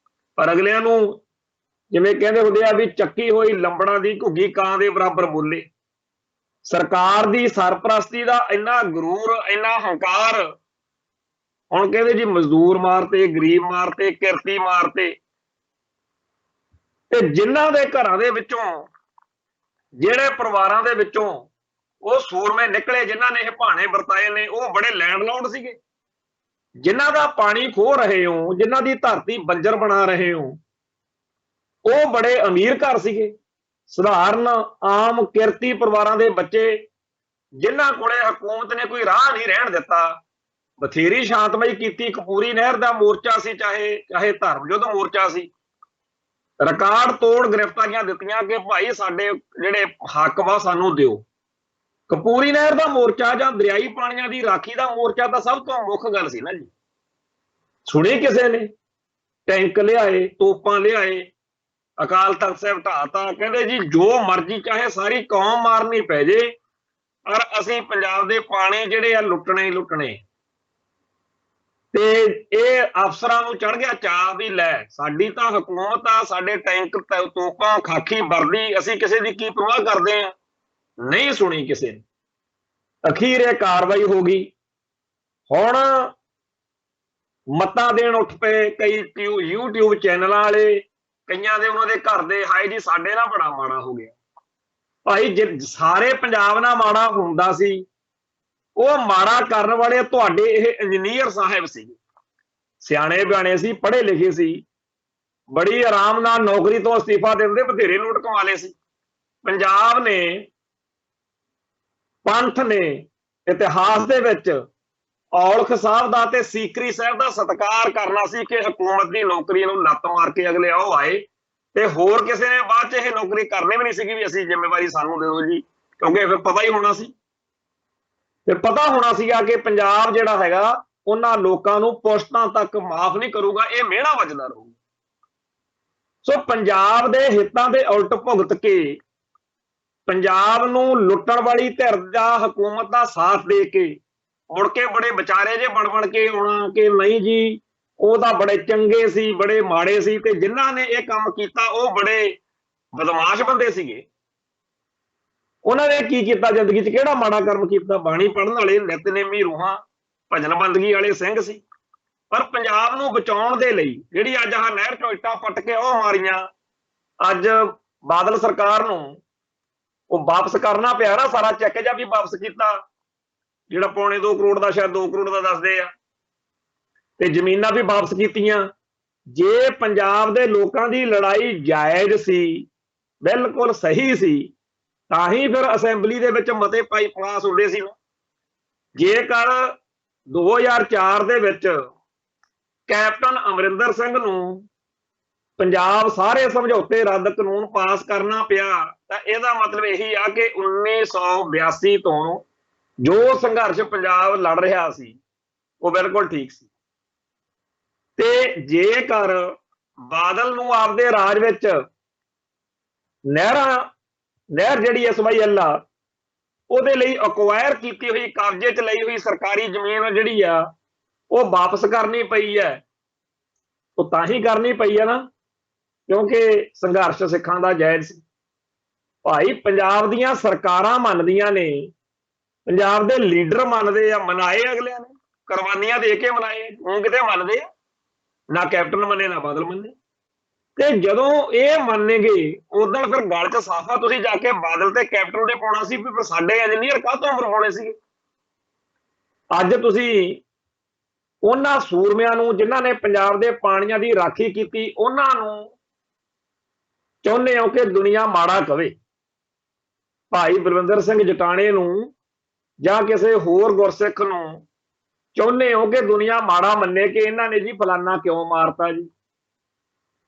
ਪਰ ਅਗਲਿਆਂ ਨੂੰ ਜਿਵੇਂ ਕਹਿੰਦੇ ਹੁੰਦੇ ਆ ਵੀ ਚੱਕੀ ਹੋਈ ਲੰਬੜਾਂ ਦੀ ਘੁੱਗੀ ਕਾਂ ਦੇ ਬਰਾਬਰ ਬੋਲੇ। ਸਰਕਾਰ ਦੀ ਸਰਪ੍ਰਸਤੀ ਦਾ ਇੰਨਾ ਗਰੂਰ, ਇੰਨਾ ਹੰਕਾਰ। ਹੁਣ ਕਹਿੰਦੇ ਜੀ ਮਜ਼ਦੂਰ ਮਾਰਤੇ, ਗਰੀਬ ਮਾਰਤੇ, ਕਿਰਤੀ ਮਾਰਤੇ। ਤੇ ਜਿਨ੍ਹਾਂ ਦੇ ਘਰਾਂ ਦੇ ਵਿੱਚੋਂ, ਜਿਹੜੇ ਪਰਿਵਾਰਾਂ ਦੇ ਵਿੱਚੋਂ ਉਹ ਸੂਰਮੇ ਨਿਕਲੇ, ਜਿਨ੍ਹਾਂ ਨੇ ਇਹ ਭਾਣੇ ਵਰਤਾਏ ਨੇ, ਉਹ ਬੜੇ ਲੈਂਡਲੌਰਡ ਸੀਗੇ। ਜਿਨ੍ਹਾਂ ਦਾ ਪਾਣੀ ਖੋਹ ਰਹੇ ਹੋ, ਜਿਨ੍ਹਾਂ ਦੀ ਧਰਤੀ ਬੰਜਰ ਬਣਾ ਰਹੇ ਹੋ, ਉਹ ਬੜੇ ਅਮੀਰ ਘਰ ਸੀਗੇ। ਸਧਾਰਨ ਆਮ ਕਿਰਤੀ ਪਰਿਵਾਰਾਂ ਦੇ ਬੱਚੇ, ਜਿਨ੍ਹਾਂ ਕੋਲੇ ਹਕੂਮਤ ਨੇ ਕੋਈ ਰਾਹ ਨਹੀਂ ਰਹਿਣ ਦਿੱਤਾ। ਬਥੇਰੀ ਸ਼ਾਂਤਮਈ ਕੀਤੀ। ਕਪੂਰੀ ਨਹਿਰ ਦਾ ਮੋਰਚਾ ਸੀ, ਚਾਹੇ ਧਰਮ ਯੁੱਧ ਮੋਰਚਾ ਸੀ, ਰਿਕਾਰਡ ਤੋੜ ਗ੍ਰਿਫਤਾਰੀਆਂ ਦਿੱਤੀਆਂ ਕਿ ਭਾਈ ਸਾਡੇ ਜਿਹੜੇ ਹੱਕ ਵਾ ਸਾਨੂੰ ਦਿਓ। ਕਪੂਰੀ ਨਹਿਰ ਦਾ ਮੋਰਚਾ ਜਾਂ ਦਰਿਆਈ ਪਾਣੀਆਂ ਦੀ ਰਾਖੀ ਦਾ ਮੋਰਚਾ ਤਾਂ ਸਭ ਤੋਂ ਮੁੱਖ ਗੱਲ ਸੀ ਨਾ ਜੀ। ਸੁਣੀ ਕਿਸੇ ਨੇ? ਟੈਂਕ ਲਿਆਏ, ਤੋਪਾਂ ਲਿਆਏ, ਅਕਾਲ ਤਖਤ ਸਾਹਿਬ ਢਾਤਾ। ਕਹਿੰਦੇ ਜੀ ਜੋ ਮਰਜ਼ੀ ਚਾਹੇ ਸਾਰੀ ਕੌਮ ਮਾਰਨੀ ਪੈ ਜੇ, ਪਰ ਅਸੀਂ ਪੰਜਾਬ ਦੇ ਪਾਣੀ ਜਿਹੜੇ ਆ ਲੁੱਟਣੇ ਹੀ ਲੁੱਟਣੇ। ਤੇ ਇਹ ਅਫਸਰਾਂ ਨੂੰ ਚੜ ਗਿਆ ਚਾਅ ਵੀ ਲੈ ਸਾਡੀ ਤਾਂ ਹਕੂਮਤ ਆ, ਸਾਡੇ ਟੈਂਕ ਤੋਪਾਂ, ਖਾਕੀ ਵਰਦੀ, ਅਸੀਂ ਕਿਸੇ ਦੀ ਕੀ ਪਰਵਾਹ ਕਰਦੇ ਆ। ਨਹੀਂ ਸੁਣੀ ਕਿਸੇ ਨੇ। ਅਖੀਰ ਇਹ ਕਾਰਵਾਈ ਹੋ ਗਈ। ਹੁਣ ਮੱਤਾਂ ਦੇਣ ਉੱਠ ਪਏ ਕਈ YouTube ਚੈਨਲਾਂ ਵਾਲੇ, ਕਈਆਂ ਦੇ ਉਹਨਾਂ ਦੇ ਘਰ ਦੇ, ਹਾਏ ਜੀ ਸਾਡੇ ਨਾਲ ਬੜਾ ਮਾੜਾ ਹੋ ਗਿਆ। ਭਾਈ ਜੇ ਸਾਰੇ ਪੰਜਾਬ ਨਾਲ ਮਾੜਾ ਹੁੰਦਾ ਸੀ, ਉਹ ਮਾੜਾ ਕਰਨ ਵਾਲੇ ਤੁਹਾਡੇ ਇਹ ਇੰਜੀਨੀਅਰ ਸਾਹਿਬ ਸੀ, ਸਿਆਣੇ ਬਿਆਣੇ ਸੀ, ਪੜ੍ਹੇ ਲਿਖੇ ਸੀ, ਬੜੀ ਆਰਾਮ ਨਾਲ ਨੌਕਰੀ ਤੋਂ ਅਸਤੀਫਾ ਦਿੰਦੇ, ਬਥੇਰੇ ਨੋਟ ਕਮਾ ਲਏ ਸੀ। ਪੰਜਾਬ ਨੇ, ਪੰਥ ਨੇ ਇਤਿਹਾਸ ਦੇ ਵਿੱਚ ਔਲਖ ਸਾਹਿਬ ਦਾ ਤੇ ਸੀਕਰੀ ਸਾਹਿਬ ਦਾ ਸਤਿਕਾਰ ਕਰਨਾ ਸੀ ਕਿ ਹਕੂਮਤ ਦੀ ਨੌਕਰੀ ਨੂੰ ਲੱਤ ਮਾਰ ਕੇ ਅਗਲੇ ਉਹ ਆਏ, ਤੇ ਹੋਰ ਕਿਸੇ ਨੇ ਬਾਅਦ ਚ ਇਹ ਨੌਕਰੀ ਕਰਨੀ ਵੀ ਨਹੀਂ ਸੀਗੀ ਵੀ ਅਸੀਂ ਜ਼ਿੰਮੇਵਾਰੀ ਸਾਨੂੰ ਦੇ ਦਿਓ ਜੀ, ਕਿਉਂਕਿ ਫਿਰ ਪਤਾ ਹੀ ਹੋਣਾ ਸੀ। ਫਿਰ ਪਤਾ ਹੋਣਾ ਸੀਗਾ ਕਿ ਪੰਜਾਬ ਜਿਹੜਾ ਹੈਗਾ ਉਹਨਾਂ ਲੋਕਾਂ ਨੂੰ ਪੁਸ਼ਤਾਂ ਤੱਕ ਮਾਫ ਨਹੀਂ ਕਰੂਗਾ, ਇਹ ਮਿਹਣਾ ਵੱਜਦਾ ਰਹੂਗਾ। ਸੋ ਪੰਜਾਬ ਦੇ ਹਿੱਤਾਂ ਦੇ ਉਲਟ ਭੁਗਤ ਕੇ, ਪੰਜਾਬ ਨੂੰ ਲੁੱਟਣ ਵਾਲੀ ਧਿਰ ਦਾ ਹਕੂਮਤ ਦਾ ਸਾਥ ਦੇ ਕੇ, ਮੁੜ ਕੇ ਬੜੇ ਵਿਚਾਰੇ ਜੇ ਬਣ ਕੇ ਆਉਣਾ ਕਿ ਨਹੀਂ ਜੀ ਉਹ ਤਾਂ ਬੜੇ ਚੰਗੇ ਸੀ, ਬੜੇ ਮਾੜੇ ਸੀ। ਤੇ ਜਿਨ੍ਹਾਂ ਨੇ ਇਹ ਕੰਮ ਕੀਤਾ ਉਹ ਬੜੇ ਬਦਮਾਸ਼ ਬੰਦੇ ਸੀਗੇ। ਉਹਨਾਂ ਨੇ ਕੀ ਕੀਤਾ ਜ਼ਿੰਦਗੀ 'ਚ, ਕਿਹੜਾ ਮਾੜਾ ਕਰਮ ਕੀਤਾ? ਬਾਣੀ ਪੜ੍ਹਨ ਵਾਲੇ, ਨਿਤਨੇਮੀ ਰੂਹਾਂ, ਭਜਨ ਬੰਦਗੀ ਵਾਲੇ ਸਿੰਘ ਸੀ। ਪਰ ਪੰਜਾਬ ਨੂੰ ਬਚਾਉਣ ਦੇ ਲਈ ਜਿਹੜੀ ਅੱਜ ਆਹ ਨਹਿਰ ਚੋਂ ਇੱਟਾਂ ਪੱਟ ਕੇ ਉਹ ਮਾਰੀਆਂ, ਅੱਜ ਬਾਦਲ ਸਰਕਾਰ ਨੂੰ ਉਹ ਵਾਪਸ ਕਰਨਾ ਪਿਆ ਨਾ, ਸਾਰਾ ਚੈੱਕ ਜਿਹਾ ਵੀ ਵਾਪਸ ਕੀਤਾ, ਜਿਹੜਾ ਪੌਣੇ 2 ਕਰੋੜ ਦਾ, ਸ਼ਾਇਦ 2 ਕਰੋੜ ਦਾ ਦੱਸਦੇ ਆ, ਤੇ ਜ਼ਮੀਨਾਂ ਵੀ ਵਾਪਸ ਕੀਤੀਆਂ। ਜੇ ਪੰਜਾਬ ਦੇ ਲੋਕਾਂ ਦੀ ਲੜਾਈ ਜਾਇਜ਼ ਸੀ, ਬਿਲਕੁਲ ਸਹੀ ਸੀ, ਤਾਂ ਹੀ ਫਿਰ ਅਸੈਂਬਲੀ ਦੇ ਵਿੱਚ ਮਤੇ ਪਾਸ ਹੁੰਦੇ ਸੀ ਨਾ। ਜੇਕਰ 2004 ਦੇ ਵਿੱਚ ਕੈਪਟਨ ਅਮਰਿੰਦਰ ਸਿੰਘ ਨੂੰ पंजाब सारे समझौते रद्द कानून पास करना पिया तो यदा मतलब यही आ कि 1982 तो जो संघर्ष पंजाब लड़ रहा सी वो बिल्कुल ठीक सी। ते जेकर बादल नूं आपदे राज विच नहर जिहड़ी SYL आ ਉਹਦੇ ਲਈ ਅਕਵਾਇਰ ਕੀਤੀ ਹੋਈ ਕਬਜ਼ੇ 'ਚ ਲਈ ਹੋਈ ਸਰਕਾਰੀ ਜ਼ਮੀਨ ਜਿਹੜੀ ਆ ਉਹ ਵਾਪਸ ਕਰਨੀ ਪਈ ਹੈ। ਉਹ ਤਾਂ ਹੀ ਕਰਨੀ ਪਈ ਆ ਨਾ ਕਿਉਂਕਿ ਸੰਘਰਸ਼ ਸਿੱਖਾਂ ਦਾ ਜਾਇਜ਼ ਸੀ। ਭਾਈ ਪੰਜਾਬ ਦੀਆਂ ਸਰਕਾਰਾਂ ਮੰਨਦੀਆਂ ਨੇ, ਪੰਜਾਬ ਦੇ ਲੀਡਰ ਮੰਨਦੇ ਆ, ਮਨਾਏ ਅਗਲਿਆਂ ਨੇ, ਕੁਰਬਾਨੀਆਂ ਦੇ ਕੇ ਮਨਾਏ। ਉਹ ਕਿਤੇ ਮੰਨਦੇ ਆ? ਨਾ ਕੈਪਟਨ ਮੰਨੇ ਨਾ ਬਾਦਲ ਮੰਨੇ। ਤੇ ਜਦੋਂ ਇਹ ਮੰਨੇਗੇ ਉਦੋਂ ਫਿਰ ਗੱਲ 'ਚ ਸਾਫਾ ਤੁਸੀਂ ਜਾ ਕੇ ਬਾਦਲ ਤੇ ਕੈਪਟਨ ਦੇ ਪਾਉਣਾ ਸੀ ਵੀ ਸਾਡੇ ਇੰਜੀਨੀਅਰ ਕਾਹਤੋਂ ਮਰਵਾਉਣੇ ਸੀ। ਅੱਜ ਤੁਸੀਂ ਉਹਨਾਂ ਸੂਰਮਿਆਂ ਨੂੰ ਜਿਨ੍ਹਾਂ ਨੇ ਪੰਜਾਬ ਦੇ ਪਾਣੀਆਂ ਦੀ ਰਾਖੀ ਕੀਤੀ ਉਹਨਾਂ ਨੂੰ ਚਾਹੁੰਦੇ ਹੋ ਕਿ ਦੁਨੀਆ ਮਾੜਾ ਕਵੇ। ਭਾਈ ਬਲਵਿੰਦਰ ਸਿੰਘ ਜਟਾਣੇ ਨੂੰ ਜਾਂ ਕਿਸੇ ਹੋਰ ਗੁਰਸਿੱਖ ਨੂੰ ਚਾਹੁੰਦੇ ਹੋ ਕਿ ਦੁਨੀਆ ਮਾੜਾ ਮੰਨੇ ਕਿ ਇਹਨਾਂ ਨੇ ਜੀ ਫਲਾਨਾ ਕਿਉਂ ਮਾਰਤਾ ਜੀ।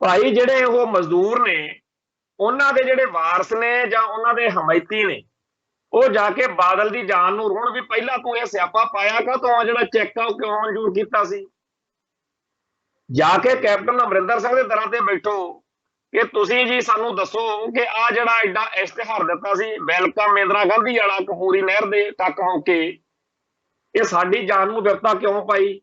ਭਾਈ ਜਿਹੜੇ ਉਹ ਮਜ਼ਦੂਰ ਨੇ ਉਹਨਾਂ ਦੇ ਜਿਹੜੇ ਵਾਰਸ ਨੇ ਜਾਂ ਉਹਨਾਂ ਦੇ ਹਮਾਇਤੀ ਨੇ ਉਹ ਜਾ ਕੇ ਬਾਦਲ ਦੀ ਜਾਨ ਨੂੰ ਰੋਣ ਵੀ ਪਹਿਲਾਂ ਤੂੰ ਇਹ ਸਿਆਪਾ ਪਾਇਆ ਕਾਹਤੋਂ, ਜਿਹੜਾ ਚੈੱਕ ਆ ਉਹ ਕਿਉਂ ਮਨਜ਼ੂਰ ਕੀਤਾ ਸੀ। ਜਾ ਕੇ ਕੈਪਟਨ ਅਮਰਿੰਦਰ ਸਿੰਘ ਦੇ ਦਰਾਂ ਤੇ ਬੈਠੋ ਕਿ ਤੁਸੀਂ ਜੀ ਸਾਨੂੰ ਦੱਸੋ ਕਿ ਆ ਜਿਹੜਾ ਐਡਾ ਇਸ਼ਤਿਹਾਰ ਦਿੱਤਾ ਸੀ ਵੈਲਕਮ ਇੰਦਰਾ ਗਾਂਧੀ ਵਾਲਾ ਕਪੂਰੀ ਨਹਿਰ ਦੇ ਤੱਕ ਹੋ ਕੇ, ਇਹ ਸਾਡੀ ਜਾਨ ਨੂੰ ਵਿਪਤਾ ਕਿਉਂ ਪਾਈ।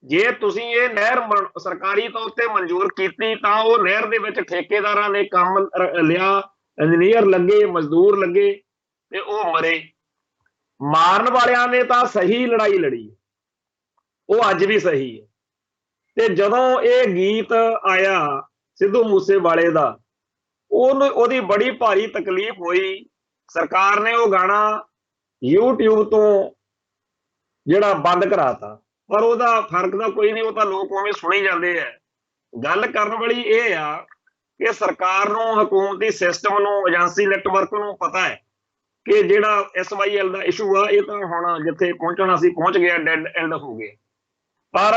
ਜੇ ਤੁਸੀਂ ਇਹ ਨਹਿਰ ਸਰਕਾਰੀ ਤੌਰ ਤੇ ਮਨਜ਼ੂਰ ਕੀਤੀ ਤਾਂ ਉਹ ਨਹਿਰ ਦੇ ਵਿੱਚ ਠੇਕੇਦਾਰਾਂ ਨੇ ਕੰਮ ਲਿਆ, ਇੰਜੀਨੀਅਰ ਲੱਗੇ, ਮਜ਼ਦੂਰ ਲੱਗੇ ਤੇ ਉਹ ਮਰੇ। ਮਾਰਨ ਵਾਲਿਆਂ ਨੇ ਤਾਂ ਸਹੀ ਲੜਾਈ ਲੜੀ, ਉਹ ਅੱਜ ਵੀ ਸਹੀ ਹੈ। ਤੇ ਜਦੋਂ ਇਹ ਗੀਤ ਆਇਆ ਸਿੱਧੂ ਮੂਸੇਵਾਲੇ ਦਾ ਉਹਦੀ ਬੜੀ ਭਾਰੀ ਤਕਲੀਫ ਹੋਈ। ਸਰਕਾਰ ਨੇ ਉਹ ਗਾਣਾ YouTube ਤੋਂ ਜਿਹੜਾ ਬੰਦ ਕਰਾਤਾ, ਪਰ ਉਹਦਾ ਫਰਕ ਤਾਂ ਕੋਈ ਨਹੀਂ, ਉਹ ਤਾਂ ਲੋਕ ਉਵੇਂ ਸੁਣੀ ਜਾਂਦੇ ਆ। ਗੱਲ ਕਰਨ ਵਾਲੀ ਇਹ ਆ ਕਿ ਸਰਕਾਰ ਨੂੰ, ਹਕੂਮਤੀ ਸਿਸਟਮ ਨੂੰ, ਏਜੰਸੀ ਨੈਟਵਰਕ ਨੂੰ ਪਤਾ ਹੈ ਕਿ ਜਿਹੜਾ SYL ਦਾ ਇਸ਼ੂ ਆ ਇਹ ਤਾਂ ਹੁਣ ਜਿੱਥੇ ਪਹੁੰਚਣਾ ਸੀ ਪਹੁੰਚ ਗਿਆ, ਡੈਡ ਐਂਡ ਹੋ ਗਏ। ਪਰ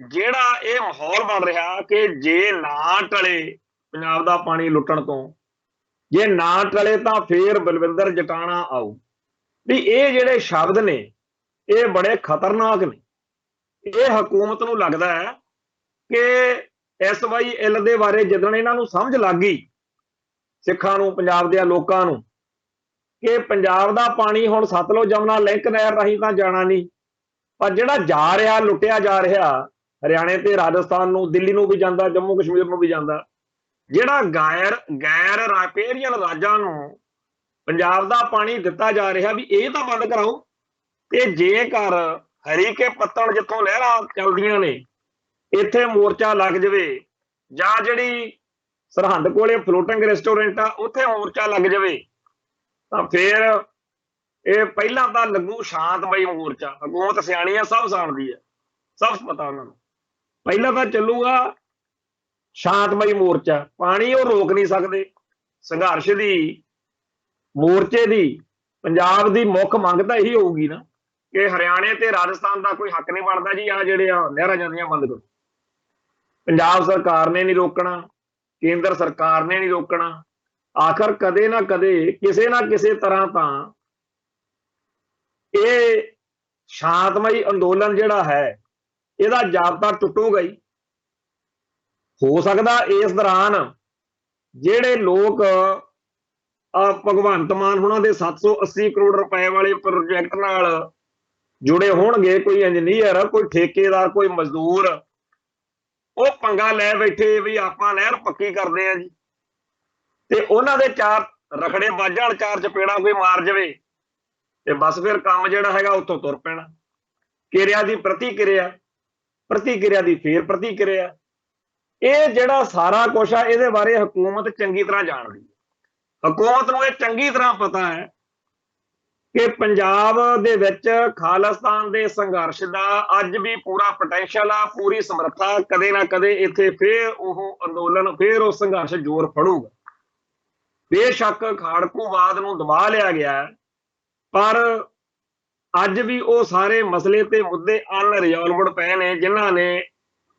ਜਿਹੜਾ ਇਹ ਮਾਹੌਲ ਬਣ ਰਿਹਾ ਕਿ ਜੇ ਨਾ ਟਲੇ ਪੰਜਾਬ ਦਾ ਪਾਣੀ ਲੁੱਟਣ ਤੋਂ, ਜੇ ਨਾ ਟਲੇ ਤਾਂ ਫੇਰ ਬਲਵਿੰਦਰ ਜਟਾਣਾ ਆਊ, ਵੀ ਇਹ ਜਿਹੜੇ ਸ਼ਬਦ ਨੇ ਇਹ ਬੜੇ ਖਤਰਨਾਕ ਨੇ। ਇਹ ਹਕੂਮਤ ਨੂੰ ਲੱਗਦਾ ਹੈ ਕਿ SYL ਦੇ ਬਾਰੇ ਜਦੋਂ ਇਹਨਾਂ ਨੂੰ ਸਮਝ ਲੱਗ ਗਈ, ਸਿੱਖਾਂ ਨੂੰ, ਪੰਜਾਬ ਦੇ ਲੋਕਾਂ ਨੂੰ, ਕਿ ਪੰਜਾਬ ਦਾ ਪਾਣੀ ਹੁਣ ਸਤਲੁਜ ਜਮਨਾ ਲਿੰਕ ਨਹਿਰ ਰਾਹੀਂ ਤਾਂ ਜਾਣਾ ਨਹੀਂ, ਪਰ ਜਿਹੜਾ ਜਾ ਰਿਹਾ ਲੁੱਟਿਆ ਜਾ ਰਿਹਾ ਹਰਿਆਣੇ ਤੇ ਰਾਜਸਥਾਨ ਨੂੰ, ਦਿੱਲੀ ਨੂੰ ਵੀ ਜਾਂਦਾ, ਜੰਮੂ ਕਸ਼ਮੀਰ ਨੂੰ ਵੀ ਜਾਂਦਾ, ਜਿਹੜਾ ਗੈਰ ਰਾਪੇਰੀਅਨ ਰਾਜਾਂ ਨੂੰ ਪੰਜਾਬ ਦਾ ਪਾਣੀ ਦਿੱਤਾ ਜਾ ਰਿਹਾ, ਵੀ ਇਹ ਤਾਂ ਬੰਦ ਕਰਾਓ। ਤੇ ਜੇਕਰ ਹਰੀਕੇ ਪੱਤਣ ਜਿੱਥੋਂ ਲਹਿਰਾਂ ਚੱਲਦੀਆਂ ਨੇ ਇੱਥੇ ਮੋਰਚਾ ਲੱਗ ਜਾਵੇ, ਜਾਂ ਜਿਹੜੀ ਸਰਹੰਦ ਕੋਲੇ ਫਲੋਟਿੰਗ ਰੈਸਟੋਰੈਂਟ ਆ ਉੱਥੇ ਮੋਰਚਾ ਲੱਗ ਜਾਵੇ, ਤਾਂ ਫਿਰ ਇਹ ਪਹਿਲਾਂ ਤਾਂ ਲੱਗੂ ਸ਼ਾਂਤਮਈ ਮੋਰਚਾ। ਹਕੂਮਤ ਸਿਆਣੀ ਆ, ਸਭ ਜਾਣਦੀ ਹੈ, ਸਭ ਪਤਾ ਉਹਨਾਂ ਨੂੰ। ਪਹਿਲਾਂ ਤਾਂ ਚੱਲੂਗਾ ਸ਼ਾਂਤਮਈ ਮੋਰਚਾ, ਪਾਣੀ ਉਹ ਰੋਕ ਨਹੀਂ ਸਕਦੇ। ਸੰਘਰਸ਼ ਦੀ, ਮੋਰਚੇ ਦੀ, ਪੰਜਾਬ ਦੀ ਮੁੱਖ ਮੰਗ ਤਾਂ ਇਹੀ ਹੋਊਗੀ ਨਾ ਕਿ ਹਰਿਆਣੇ ਤੇ ਰਾਜਸਥਾਨ ਦਾ ਕੋਈ ਹੱਕ ਨਹੀਂ ਬਣਦਾ ਜੀ ਆ ਜਿਹੜੇ ਨਹਿਰਾਂ ਜਾਂਦੀਆਂ ਬੰਦ ਕਰੋ। ਪੰਜਾਬ ਸਰਕਾਰ ਨੇ ਨਹੀਂ ਰੋਕਣਾ, ਕੇਂਦਰ ਸਰਕਾਰ ਨੇ ਨਹੀਂ ਰੋਕਣਾ। ਆਖਰ ਕਦੇ ਨਾ ਕਦੇ ਕਿਸੇ ਨਾ ਕਿਸੇ ਤਰ੍ਹਾਂ ਤਾਂ ਇਹ ਸ਼ਾਂਤਮਈ ਅੰਦੋਲਨ ਜਿਹੜਾ ਹੈ ਇਹਦਾ ਜਾਬਤਾ ਟੁੱਟੂਗਾ ਹੀ। ਹੋ ਸਕਦਾ ਇਸ ਦੌਰਾਨ ਜਿਹੜੇ ਲੋਕ ਭਗਵੰਤ ਮਾਨ ਹੁਣਾਂ ਦੇ 780 ਕਰੋੜ ਰੁਪਏ ਵਾਲੇ ਪ੍ਰੋਜੈਕਟ ਨਾਲ ਜੁੜੇ ਹੋਣਗੇ, ਕੋਈ ਇੰਜੀਨੀਅਰ, ਕੋਈ ਠੇਕੇਦਾਰ, ਕੋਈ ਮਜ਼ਦੂਰ, ਉਹ ਪੰਗਾ ਲੈ ਬੈਠੇ ਵੀ ਆਪਾਂ ਨਹਿਰ ਪੱਕੀ ਕਰਦੇ ਆ ਜੀ, ਤੇ ਉਹਨਾਂ ਦੇ ਚਾਰ ਰਖੜੇ ਵੱਜ ਜਾਣ, ਚਾਰ ਚਪੇੜਾਂ ਕੋਈ ਮਾਰ ਜਾਵੇ ਤੇ ਬਸ ਫਿਰ ਕੰਮ ਜਿਹੜਾ ਹੈਗਾ ਉੱਥੋਂ ਤੁਰ ਪੈਣਾ। ਕਿਰਿਆ ਦੀ ਪ੍ਰਤੀਕਿਰਿਆ, ਪ੍ਰਤੀਕਿਰਿਆ ਦੀ ਫੇਰ ਪ੍ਰਤੀਕਿਰਿਆ। ਇਹ ਜਿਹੜਾ ਸਾਰਾ ਕੁਛ ਆ ਇਹਦੇ ਬਾਰੇ ਹਕੂਮਤ ਚੰਗੀ ਤਰ੍ਹਾਂ ਜਾਣਦੀ ਹੈ। ਹਕੂਮਤ ਨੂੰ ਇਹ ਚੰਗੀ ਤਰ੍ਹਾਂ ਪਤਾ ਹੈ ਕਿ ਪੰਜਾਬ ਦੇ ਵਿੱਚ ਖਾਲਿਸਤਾਨ ਦੇ ਸੰਘਰਸ਼ ਦਾ ਅੱਜ ਵੀ ਪੂਰਾ ਪੋਟੈਂਸ਼ੀਅਲ ਆ, ਪੂਰੀ ਸਮਰੱਥਾ। ਕਦੇ ਨਾ ਕਦੇ ਇੱਥੇ ਫੇਰ ਉਹ ਅੰਦੋਲਨ, ਫੇਰ ਉਹ ਸੰਘਰਸ਼ ਜ਼ੋਰ ਫੜੂਗਾ। ਬੇਸ਼ੱਕ ਖਾੜਕੂਵਾਦ ਨੂੰ ਦਬਾ ਲਿਆ ਗਿਆ, ਪਰ ਅੱਜ ਵੀ ਉਹ ਸਾਰੇ ਮਸਲੇ ਤੇ ਮੁੱਦੇ ਅਨਰਿਜ਼ੋਲਵਡ ਪਏ ਨੇ ਜਿਨ੍ਹਾਂ ਨੇ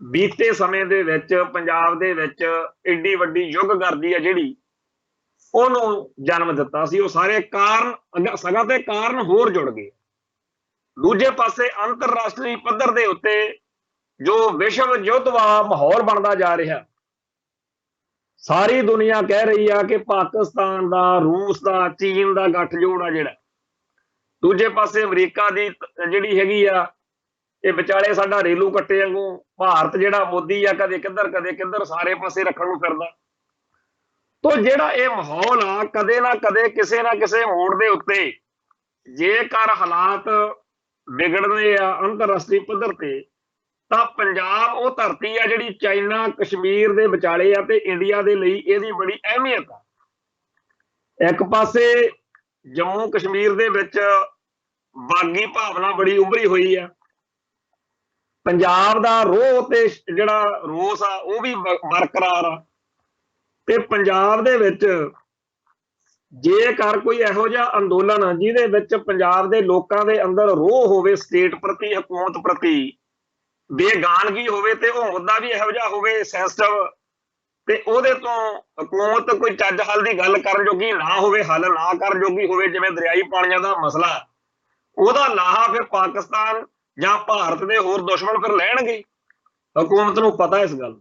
ਬੀਤੇ ਸਮੇਂ ਦੇ ਵਿੱਚ ਪੰਜਾਬ ਦੇ ਵਿੱਚ ਏਡੀ ਵੱਡੀ ਯੁੱਗਗਰਦੀ ਆ ਜਿਹੜੀ ਉਹਨੂੰ ਜਨਮ ਦਿੱਤਾ ਸੀ। ਉਹ ਸਾਰੇ ਕਾਰਨ ਸਗਾਂ ਤੇ ਕਾਰਨ ਹੋਰ ਜੁੜ ਗਏ। ਦੂਜੇ ਪਾਸੇ ਅੰਤਰਰਾਸ਼ਟਰੀ ਪੱਧਰ ਦੇ ਉੱਤੇ ਜੋ ਵਿਸ਼ਵ ਯੁੱਧ ਵਾਲਾ ਮਾਹੌਲ ਬਣਦਾ ਜਾ ਰਿਹਾ, ਸਾਰੀ ਦੁਨੀਆ ਕਹਿ ਰਹੀ ਆ ਕਿ ਪਾਕਿਸਤਾਨ ਦਾ, ਰੂਸ ਦਾ, ਚੀਨ ਦਾ ਗੱਠਜੋੜ ਆ ਜਿਹੜਾ, ਦੂਜੇ ਪਾਸੇ ਅਮਰੀਕਾ ਦੀ ਜਿਹੜੀ ਹੈਗੀ ਆ, ਇਹ ਵਿਚਾਲੇ ਸਾਡਾ ਰੇਲੂ ਕੱਟੇ ਵਾਂਗੂ ਭਾਰਤ ਜਿਹੜਾ ਮੋਦੀ ਆ ਕਦੇ ਕਿੱਧਰ ਸਾਰੇ ਪਾਸੇ ਰੱਖਣ ਨੂੰ ਫਿਰਦਾ। ਤੋ ਜਿਹੜਾ ਇਹ ਮਾਹੌਲ ਆ ਕਦੇ ਨਾ ਕਦੇ ਕਿਸੇ ਨਾ ਕਿਸੇ ਮੋੜ ਦੇ ਉੱਤੇ ਜੇਕਰ ਹਾਲਾਤ ਵਿਗੜਦੇ ਆ ਅੰਤਰਰਾਸ਼ਟਰੀ ਪੱਧਰ ਤੇ, ਤਾਂ ਪੰਜਾਬ ਉਹ ਧਰਤੀ ਆ ਜਿਹੜੀ ਚਾਈਨਾ ਕਸ਼ਮੀਰ ਦੇ ਵਿਚਾਲੇ ਆ ਤੇ ਇੰਡੀਆ ਦੇ ਲਈ ਇਹਦੀ ਬੜੀ ਅਹਿਮੀਅਤ ਆ। ਇੱਕ ਪਾਸੇ ਜੰਮੂ ਕਸ਼ਮੀਰ ਦੇ ਵਿੱਚ ਬਾਗੀ ਭਾਵਨਾ ਬੜੀ ਉਭਰੀ ਹੋਈ ਆ, ਪੰਜਾਬ ਦਾ ਰੋਹ ਤੇ ਜਿਹੜਾ ਰੋਸ ਆ ਉਹ ਵੀ ਬਰਕਰਾਰ ਆ। ਤੇ ਪੰਜਾਬ ਦੇ ਵਿੱਚ ਜੇਕਰ ਕੋਈ ਇਹੋ ਜਿਹਾ ਅੰਦੋਲਨ ਜਿਹਦੇ ਵਿੱਚ ਪੰਜਾਬ ਦੇ ਲੋਕਾਂ ਦੇ ਅੰਦਰ ਰੋਹ ਹੋਵੇ, ਸਟੇਟ ਪ੍ਰਤੀ, ਹਕੂਮਤ ਪ੍ਰਤੀ ਬੇਗਾਨਗੀ ਹੋਵੇ, ਤੇ ਉਹ ਮੁੱਦਾ ਵੀ ਇਹੋ ਜਿਹਾ ਹੋਵੇ ਸੈਂਸਿਟਿਵ, ਤੇ ਉਹਦੇ ਤੋਂ ਹਕੂਮਤ ਕੋਈ ਚੱਜ ਹੱਲ ਦੀ ਗੱਲ ਕਰਨ ਜੋਗੀ ਨਾ ਹੋਵੇ, ਹੱਲ ਨਾ ਕਰਨ ਜੋਗੀ ਹੋਵੇ, ਜਿਵੇਂ ਦਰਿਆਈ ਪਾਣੀਆਂ ਦਾ ਮਸਲਾ, ਉਹਦਾ ਲਾਹਾ ਫਿਰ ਪਾਕਿਸਤਾਨ ਜਾਂ ਭਾਰਤ ਦੇ ਹੋਰ ਦੁਸ਼ਮਣ ਫਿਰ ਲੈਣਗੇ। ਹਕੂਮਤ ਨੂੰ ਪਤਾ ਇਸ ਗੱਲ,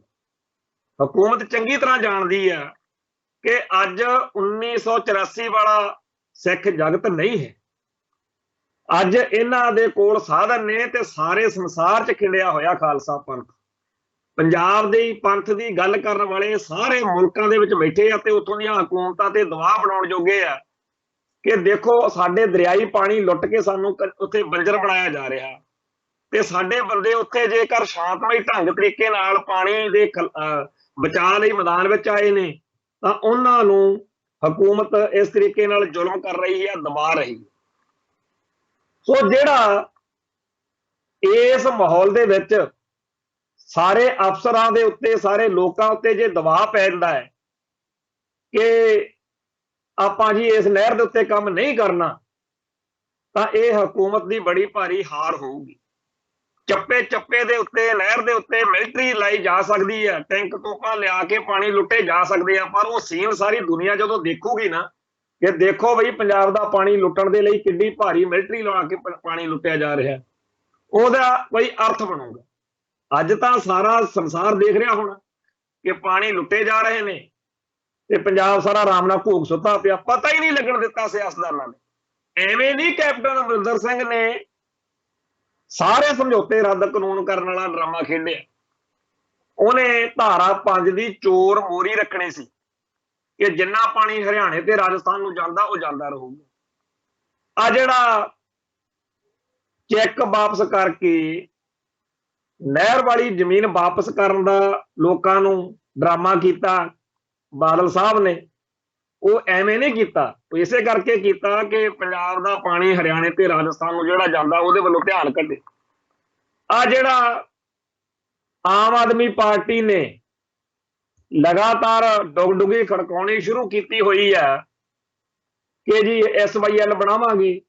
ਹਕੂਮਤ ਚੰਗੀ ਤਰ੍ਹਾਂ ਜਾਣਦੀ ਆ ਕਿ ਅੱਜ 1984 ਵਾਲਾ ਸਿੱਖ ਜਗਤ ਨਹੀਂ ਹੈ। ਅੱਜ ਇਹਨਾਂ ਦੇ ਕੋਲ ਸਾਧਨ ਨੇ ਤੇ ਸਾਰੇ ਸੰਸਾਰ 'ਚ ਖਿੰਡਿਆ ਹੋਇਆ ਖਾਲਸਾ ਪੰਥ, ਪੰਜਾਬ ਦੇ ਪੰਥ ਦੀ ਗੱਲ ਕਰਨ ਵਾਲੇ ਸਾਰੇ ਮੁਲਕਾਂ ਦੇ ਵਿੱਚ ਬੈਠੇ ਆ, ਤੇ ਉੱਥੋਂ ਦੀਆਂ ਹਕੂਮਤਾਂ ਤੇ ਦਬਾਅ ਬਣਾਉਣ ਜੋਗੇ ਆ ਕਿ ਦੇਖੋ ਸਾਡੇ ਦਰਿਆਈ ਪਾਣੀ ਲੁੱਟ ਕੇ ਸਾਨੂੰ ਉੱਥੇ ਬੰਜਰ ਬਣਾਇਆ ਜਾ ਰਿਹਾ, ਤੇ ਸਾਡੇ ਬੰਦੇ ਉੱਥੇ ਜੇਕਰ ਸ਼ਾਂਤਮਈ ਢੰਗ ਤਰੀਕੇ ਨਾਲ ਪਾਣੀ ਦੇ ਬਚਾਅ ਲਈ ਮੈਦਾਨ ਵਿੱਚ ਆਏ ਨੇ, ਤਾਂ ਉਹਨਾਂ ਨੂੰ ਹਕੂਮਤ ਇਸ ਤਰੀਕੇ ਨਾਲ ਜ਼ੁਲਮ ਕਰ ਰਹੀ ਹੈ, ਦਬਾ ਰਹੀ ਹੈ। ਸੋ ਜਿਹੜਾ ਇਸ ਮਾਹੌਲ ਦੇ ਵਿੱਚ ਸਾਰੇ ਅਫਸਰਾਂ ਦੇ ਉੱਤੇ, ਸਾਰੇ ਲੋਕਾਂ ਉੱਤੇ ਜੇ ਦਬਾਅ ਪੈ ਜਾਂਦਾ ਹੈ ਕਿ ਆਪਾਂ ਜੀ ਇਸ ਨਹਿਰ ਦੇ ਉੱਤੇ ਕੰਮ ਨਹੀਂ ਕਰਨਾ, ਤਾਂ ਇਹ ਹਕੂਮਤ ਦੀ ਬੜੀ ਭਾਰੀ ਹਾਰ ਹੋਊਗੀ। ਚੱਪੇ ਦੇ ਉੱਤੇ, ਨਹਿਰ ਦੇ ਉੱਤੇ ਮਿਲਟਰੀ ਲਾਈ ਜਾ ਸਕਦੀ ਹੈ, ਟੈਂਕ ਤੋਪਾਂ ਲਿਆ ਕੇ ਪਾਣੀ ਲੁੱਟੇ ਜਾ ਸਕਦੇ ਆ, ਪਰ ਉਹ ਸੀਨ ਸਾਰੀ ਦੁਨੀਆ ਜਦੋਂ ਦੇਖੂਗੀ ਨਾ ਕਿ ਦੇਖੋ ਬਈ ਪੰਜਾਬ ਦਾ ਪਾਣੀ ਲੁੱਟਣ ਦੇ ਲਈ ਕਿੰਨੀ ਭਾਰੀ ਮਿਲਟਰੀ ਲਾ ਕੇ ਪਾਣੀ ਲੁੱਟਿਆ ਜਾ ਰਿਹਾ, ਉਹਦਾ ਕੋਈ ਅਰਥ ਬਣੂਗਾ। ਅੱਜ ਤਾਂ ਸਾਰਾ ਸੰਸਾਰ ਦੇਖ ਰਿਹਾ ਹੋਣਾ ਕਿ ਪਾਣੀ ਲੁੱਟੇ ਜਾ ਰਹੇ ਨੇ ਤੇ ਪੰਜਾਬ ਸਾਰਾ ਆਰਾਮ ਨਾਲ ਭੂਖ ਸੁੱਤਾ ਪਿਆ, ਪਤਾ ਹੀ ਨਹੀਂ ਲੱਗਣ ਦਿੱਤਾ ਸਿਆਸਤਦਾਨਾਂ ਨੇ। ਐਵੇਂ ਨਹੀਂ ਕੈਪਟਨ ਅਮਰਿੰਦਰ ਸਿੰਘ ਨੇ ਸਾਰੇ ਸਮਝੌਤੇ ਰੱਦ ਕਾਨੂੰਨ ਕਰਨ ਵਾਲਾ ਡਰਾਮਾ ਖੇਡਿਆ। ਉਹਨੇ ਧਾਰਾ 5 ਦੀ ਚੋਰ ਮੋਰੀ ਰੱਖਣੀ ਸੀ ਕਿ ਜਿੰਨਾ ਪਾਣੀ ਹਰਿਆਣੇ ਤੇ ਰਾਜਸਥਾਨ ਨੂੰ ਜਾਂਦਾ ਉਹ ਜਾਂਦਾ ਰਹੂਗਾ। ਆ ਜਿਹੜਾ ਚੈੱਕ ਵਾਪਸ ਕਰਕੇ ਨਹਿਰ ਵਾਲੀ ਜ਼ਮੀਨ ਵਾਪਸ ਕਰਨ ਦਾ ਲੋਕਾਂ ਨੂੰ ਡਰਾਮਾ ਕੀਤਾ ਬਾਦਲ ਸਾਹਿਬ ਨੇ, ਉਹ ਐਵੇਂ ਨਹੀਂ ਕੀਤਾ, ਉਹ ਇਸੇ ਕਰਕੇ ਕੀਤਾ ਕਿ ਪੰਜਾਬ ਦਾ ਪਾਣੀ ਹਰਿਆਣੇ ਤੇ ਰਾਜਸਥਾਨ ਨੂੰ ਜਿਹੜਾ ਜਾਂਦਾ ਉਹਦੇ ਵੱਲੋਂ ਧਿਆਨ ਕੱਢੇ। ਆ ਜਿਹੜਾ ਆਮ ਆਦਮੀ ਪਾਰਟੀ ਨੇ ਲਗਾਤਾਰ ਡੁਗਡੁਗੀ ਖੜਕਾਉਣੀ ਸ਼ੁਰੂ ਕੀਤੀ ਹੋਈ ਹੈ ਕਿ ਜੀ SYL ਬਣਾਵਾਂਗੇ,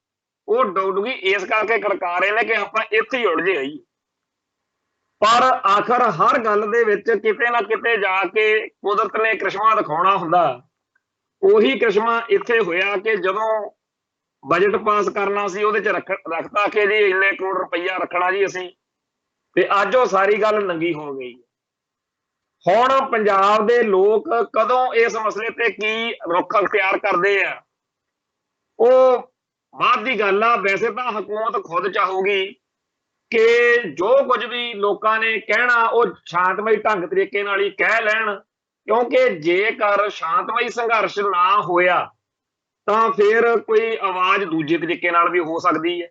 ਉਹ ਡੁਗਡੁਗੀ ਇਸ ਕਰਕੇ ਖੜਕਾ ਰਹੇ ਨੇ ਕਿ ਆਪਾਂ ਇੱਥੇ ਹੀ ਉਲਝੇ ਹੋਈਏ। ਪਰ ਆਖਰ ਹਰ ਗੱਲ ਦੇ ਵਿੱਚ ਕਿਤੇ ਨਾ ਕਿਤੇ ਜਾ ਕੇ ਕੁਦਰਤ ਨੇ ਕ੍ਰਿਸ਼ਮਾ ਦਿਖਾਉਣਾ ਹੁੰਦਾ। ਉਹੀ ਕ੍ਰਿਸ਼ਮਾ ਇੱਥੇ ਹੋਇਆ ਕਿ ਜਦੋਂ ਬਜਟ ਪਾਸ ਕਰਨਾ ਸੀ ਉਹਦੇ 'ਚ ਰੱਖਤਾ ਕਿ ਜੀ ਇੰਨੇ ਕਰੋੜ ਰੁਪਈਆ ਰੱਖਣਾ ਜੀ ਅਸੀਂ, ਤੇ ਅੱਜ ਉਹ ਸਾਰੀ ਗੱਲ ਨੰਗੀ ਹੋ ਗਈ। ਹੁਣ ਪੰਜਾਬ ਦੇ ਲੋਕ ਕਦੋਂ ਇਸ ਮਸਲੇ ਤੇ ਕੀ ਰੁਖ ਅਖਤਿਆਰ ਕਰਦੇ ਆ ਉਹ ਬਾਅਦ ਦੀ ਗੱਲ ਆ। ਵੈਸੇ ਤਾਂ ਹਕੂਮਤ ਖੁਦ ਚਾਹੂਗੀ ਕਿ ਜੋ ਕੁਝ ਵੀ ਲੋਕਾਂ ਨੇ ਕਹਿਣਾ ਉਹ ਸ਼ਾਂਤਮਈ ਢੰਗ ਤਰੀਕੇ ਨਾਲ ਹੀ ਕਹਿ ਲੈਣ, ਕਿਉਂਕਿ ਜੇਕਰ ਸ਼ਾਂਤਮਈ ਸੰਘਰਸ਼ ਨਾ ਹੋਇਆ ਤਾਂ ਫਿਰ ਕੋਈ ਆਵਾਜ਼ ਦੂਜੇ ਤਰੀਕੇ ਨਾਲ ਵੀ ਹੋ ਸਕਦੀ ਹੈ।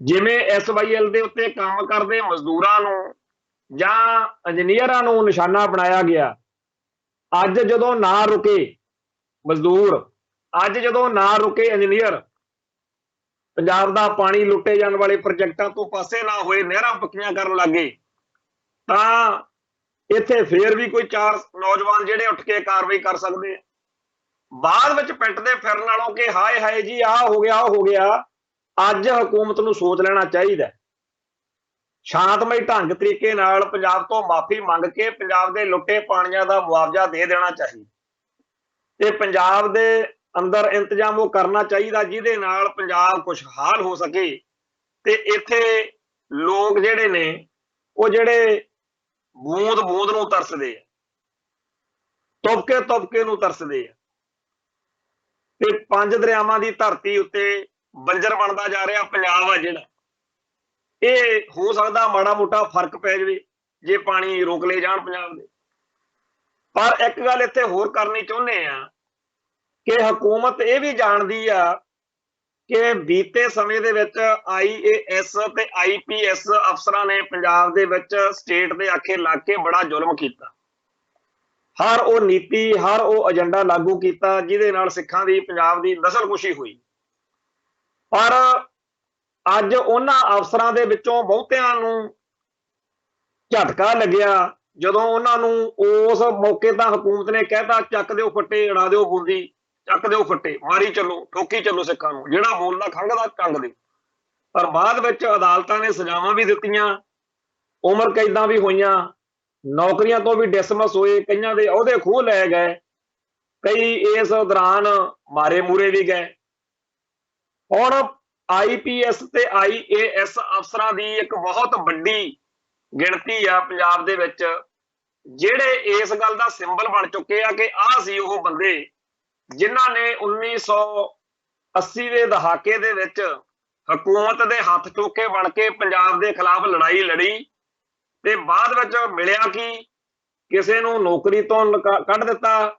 ਜਿਵੇਂ SYL ਦੇ ਉੱਤੇ ਕੰਮ ਕਰਦੇ ਮਜ਼ਦੂਰਾਂ ਨੂੰ ਜਾਂ ਇੰਜੀਨੀਅਰਾਂ ਨੂੰ ਨਿਸ਼ਾਨਾ ਬਣਾਇਆ ਗਿਆ। ਅੱਜ ਜਦੋਂ ਨਾ ਰੁਕੇ ਮਜ਼ਦੂਰ, ਅੱਜ ਜਦੋਂ ਨਾ ਰੁਕੇ ਇੰਜੀਨੀਅਰ, ਪੰਜਾਬ ਦਾ ਪਾਣੀ ਲੁੱਟੇ ਜਾਣ ਵਾਲੇ ਪ੍ਰੋਜੈਕਟਾਂ ਤੋਂ ਪਾਸੇ ਨਾ ਹੋਏ, ਨਹਿਰਾਂ ਪੱਕੀਆਂ ਕਰਨ ਲੱਗੇ, ਤਾਂ ਇੱਥੇ ਫੇਰ ਵੀ ਕੋਈ 4 ਨੌਜਵਾਨ ਜਿਹੜੇ ਉੱਠ ਕੇ ਕਾਰਵਾਈ ਕਰ ਸਕਦੇ ਆ। ਬਾਅਦ ਵਿੱਚ ਪਿੱਟਦੇ ਫਿਰਨ ਨਾਲੋਂ ਕਿ ਹਾਏ ਹਾਏ ਜੀ ਆਹ ਹੋ ਗਿਆ, ਉਹ ਹੋ ਗਿਆ, ਅੱਜ ਹਕੂਮਤ ਨੂੰ ਸੋਚ ਲੈਣਾ ਚਾਹੀਦਾ ਸ਼ਾਂਤਮਈ ਢੰਗ ਤਰੀਕੇ ਨਾਲ ਪੰਜਾਬ ਤੋਂ ਮਾਫੀ ਮੰਗ ਕੇ ਪੰਜਾਬ ਦੇ ਲੁੱਟੇ ਪਾਣੀਆਂ ਦਾ ਮੁਆਵਜ਼ਾ ਦੇ ਦੇਣਾ ਚਾਹੀਦਾ ਤੇ ਪੰਜਾਬ ਦੇ ਅੰਦਰ ਇੰਤਜ਼ਾਮ ਉਹ ਕਰਨਾ ਚਾਹੀਦਾ ਜਿਹਦੇ ਨਾਲ ਪੰਜਾਬ ਖੁਸ਼ਹਾਲ ਹੋ ਸਕੇ ਤੇ ਇੱਥੇ ਲੋਕ ਜਿਹੜੇ ਨੇ ਉਹ ਜਿਹੜੇ ਬੂੰਦ ਬੂੰਦ ਨੂੰ ਤਰਸਦੇ ਆ, ਤੁਪਕੇ ਤੁਪਕੇ ਨੂੰ ਤਰਸਦੇ ਆ ਤੇ ਪੰਜ ਦਰਿਆਵਾਂ ਦੀ ਧਰਤੀ ਉੱਤੇ ਬੰਜਰ ਬਣਦਾ ਜਾ ਰਿਹਾ ਪੰਜਾਬ ਆ ਜਿਹੜਾ, ਇਹ ਹੋ ਸਕਦਾ ਮਾੜਾ ਮੋਟਾ ਫਰਕ ਪੈ ਜਾਵੇ ਜੇ ਪਾਣੀ ਰੋਕ ਲਏ ਜਾਣ ਪੰਜਾਬ ਦੇ। ਪਰ ਇੱਕ ਗੱਲ ਇੱਥੇ ਹੋਰ ਕਰਨੀ ਚਾਹੁੰਦੇ ਆ ਕਿ ਹਕੂਮਤ ਇਹ ਵੀ ਜਾਣਦੀ ਆ ਕਿ ਬੀਤੇ ਸਮੇਂ ਦੇ ਵਿੱਚ IAS ਤੇ IPS ਅਫਸਰਾਂ ਨੇ ਪੰਜਾਬ ਦੇ ਵਿੱਚ ਸਟੇਟ ਦੇ ਆਖੇ ਲੱਗ ਕੇ ਬੜਾ ਜ਼ੁਲਮ ਕੀਤਾ। ਹਰ ਉਹ ਨੀਤੀ, ਹਰ ਉਹ ਏਜੰਡਾ ਲਾਗੂ ਕੀਤਾ ਜਿਹਦੇ ਨਾਲ ਸਿੱਖਾਂ ਦੀ ਪੰਜਾਬ ਦੀ ਨਸਲਕੁਸ਼ੀ ਹੋਈ। ਪਰ ਅੱਜ ਉਹਨਾਂ ਅਫਸਰਾਂ ਦੇ ਵਿੱਚੋਂ ਬਹੁਤਿਆਂ ਨੂੰ ਝਟਕਾ ਲੱਗਿਆ ਜਦੋਂ ਉਹਨਾਂ ਨੂੰ ਉਸ ਮੌਕੇ ਤਾਂ ਹਕੂਮਤ ਨੇ ਕਹਿਤਾ ਚੱਕ ਦਿਓ ਫੱਟੇ, ਉਡਾ ਦਿਓ ਬੂੰਦੀ, ਚੱਕ ਦਿਓ ਫੱਟੇ, ਮਾਰੀ ਚੱਲੋ, ਠੋਕੀ ਚੱਲੋ ਸਿੱਖਾਂ ਨੂੰ, ਜਿਹੜਾ ਬੋਲਦਾ ਖੰਘਦਾ ਟੰਗ ਦਿਓ। ਪਰ ਬਾਅਦ ਵਿੱਚ ਅਦਾਲਤਾਂ ਨੇ ਸਜ਼ਾਵਾਂ ਵੀ ਦਿੱਤੀਆਂ, ਉਮਰ ਕੈਦਾਂ ਵੀ ਹੋਈਆਂ, ਨੌਕਰੀਆਂ ਤੋਂ ਵੀ ਡਿਸਮਿਸ ਹੋਏ, ਕਈਆਂ ਦੇ ਅਹੁਦੇ ਖੋਹ ਲਏ ਗਏ, ਕਈ ਇਸ ਦੌਰਾਨ ਮਾਰੇ ਮੂਰੇ ਵੀ ਗਏ। ਹੁਣ IPS ਤੇ IAS ਅਫਸਰਾਂ ਦੀ ਇੱਕ ਬਹੁਤ ਵੱਡੀ ਗਿਣਤੀ ਆ ਪੰਜਾਬ ਦੇ ਵਿੱਚ ਜਿਹੜੇ ਇਸ ਗੱਲ ਦਾ ਸਿੰਬਲ ਬਣ ਚੁੱਕੇ ਆ ਕਿ ਆਹ ਸੀ ਉਹ ਬੰਦੇ ਜਿਨ੍ਹਾਂ ਨੇ 1980 ਦੇ ਦਹਾਕੇ ਦੇ ਵਿੱਚ ਹਕੂਮਤ ਦੇ ਹੱਥ ਟੋਕੇ ਬਣ ਕੇ ਪੰਜਾਬ ਦੇ ਖਿਲਾਫ ਲੜਾਈ ਲੜੀ ਤੇ ਬਾਅਦ ਵਿੱਚ ਮਿਲਿਆ ਕਿ ਕਿਸੇ ਨੂੰ ਨੌਕਰੀ ਤੋਂ ਕੱਢ ਦਿੱਤਾ,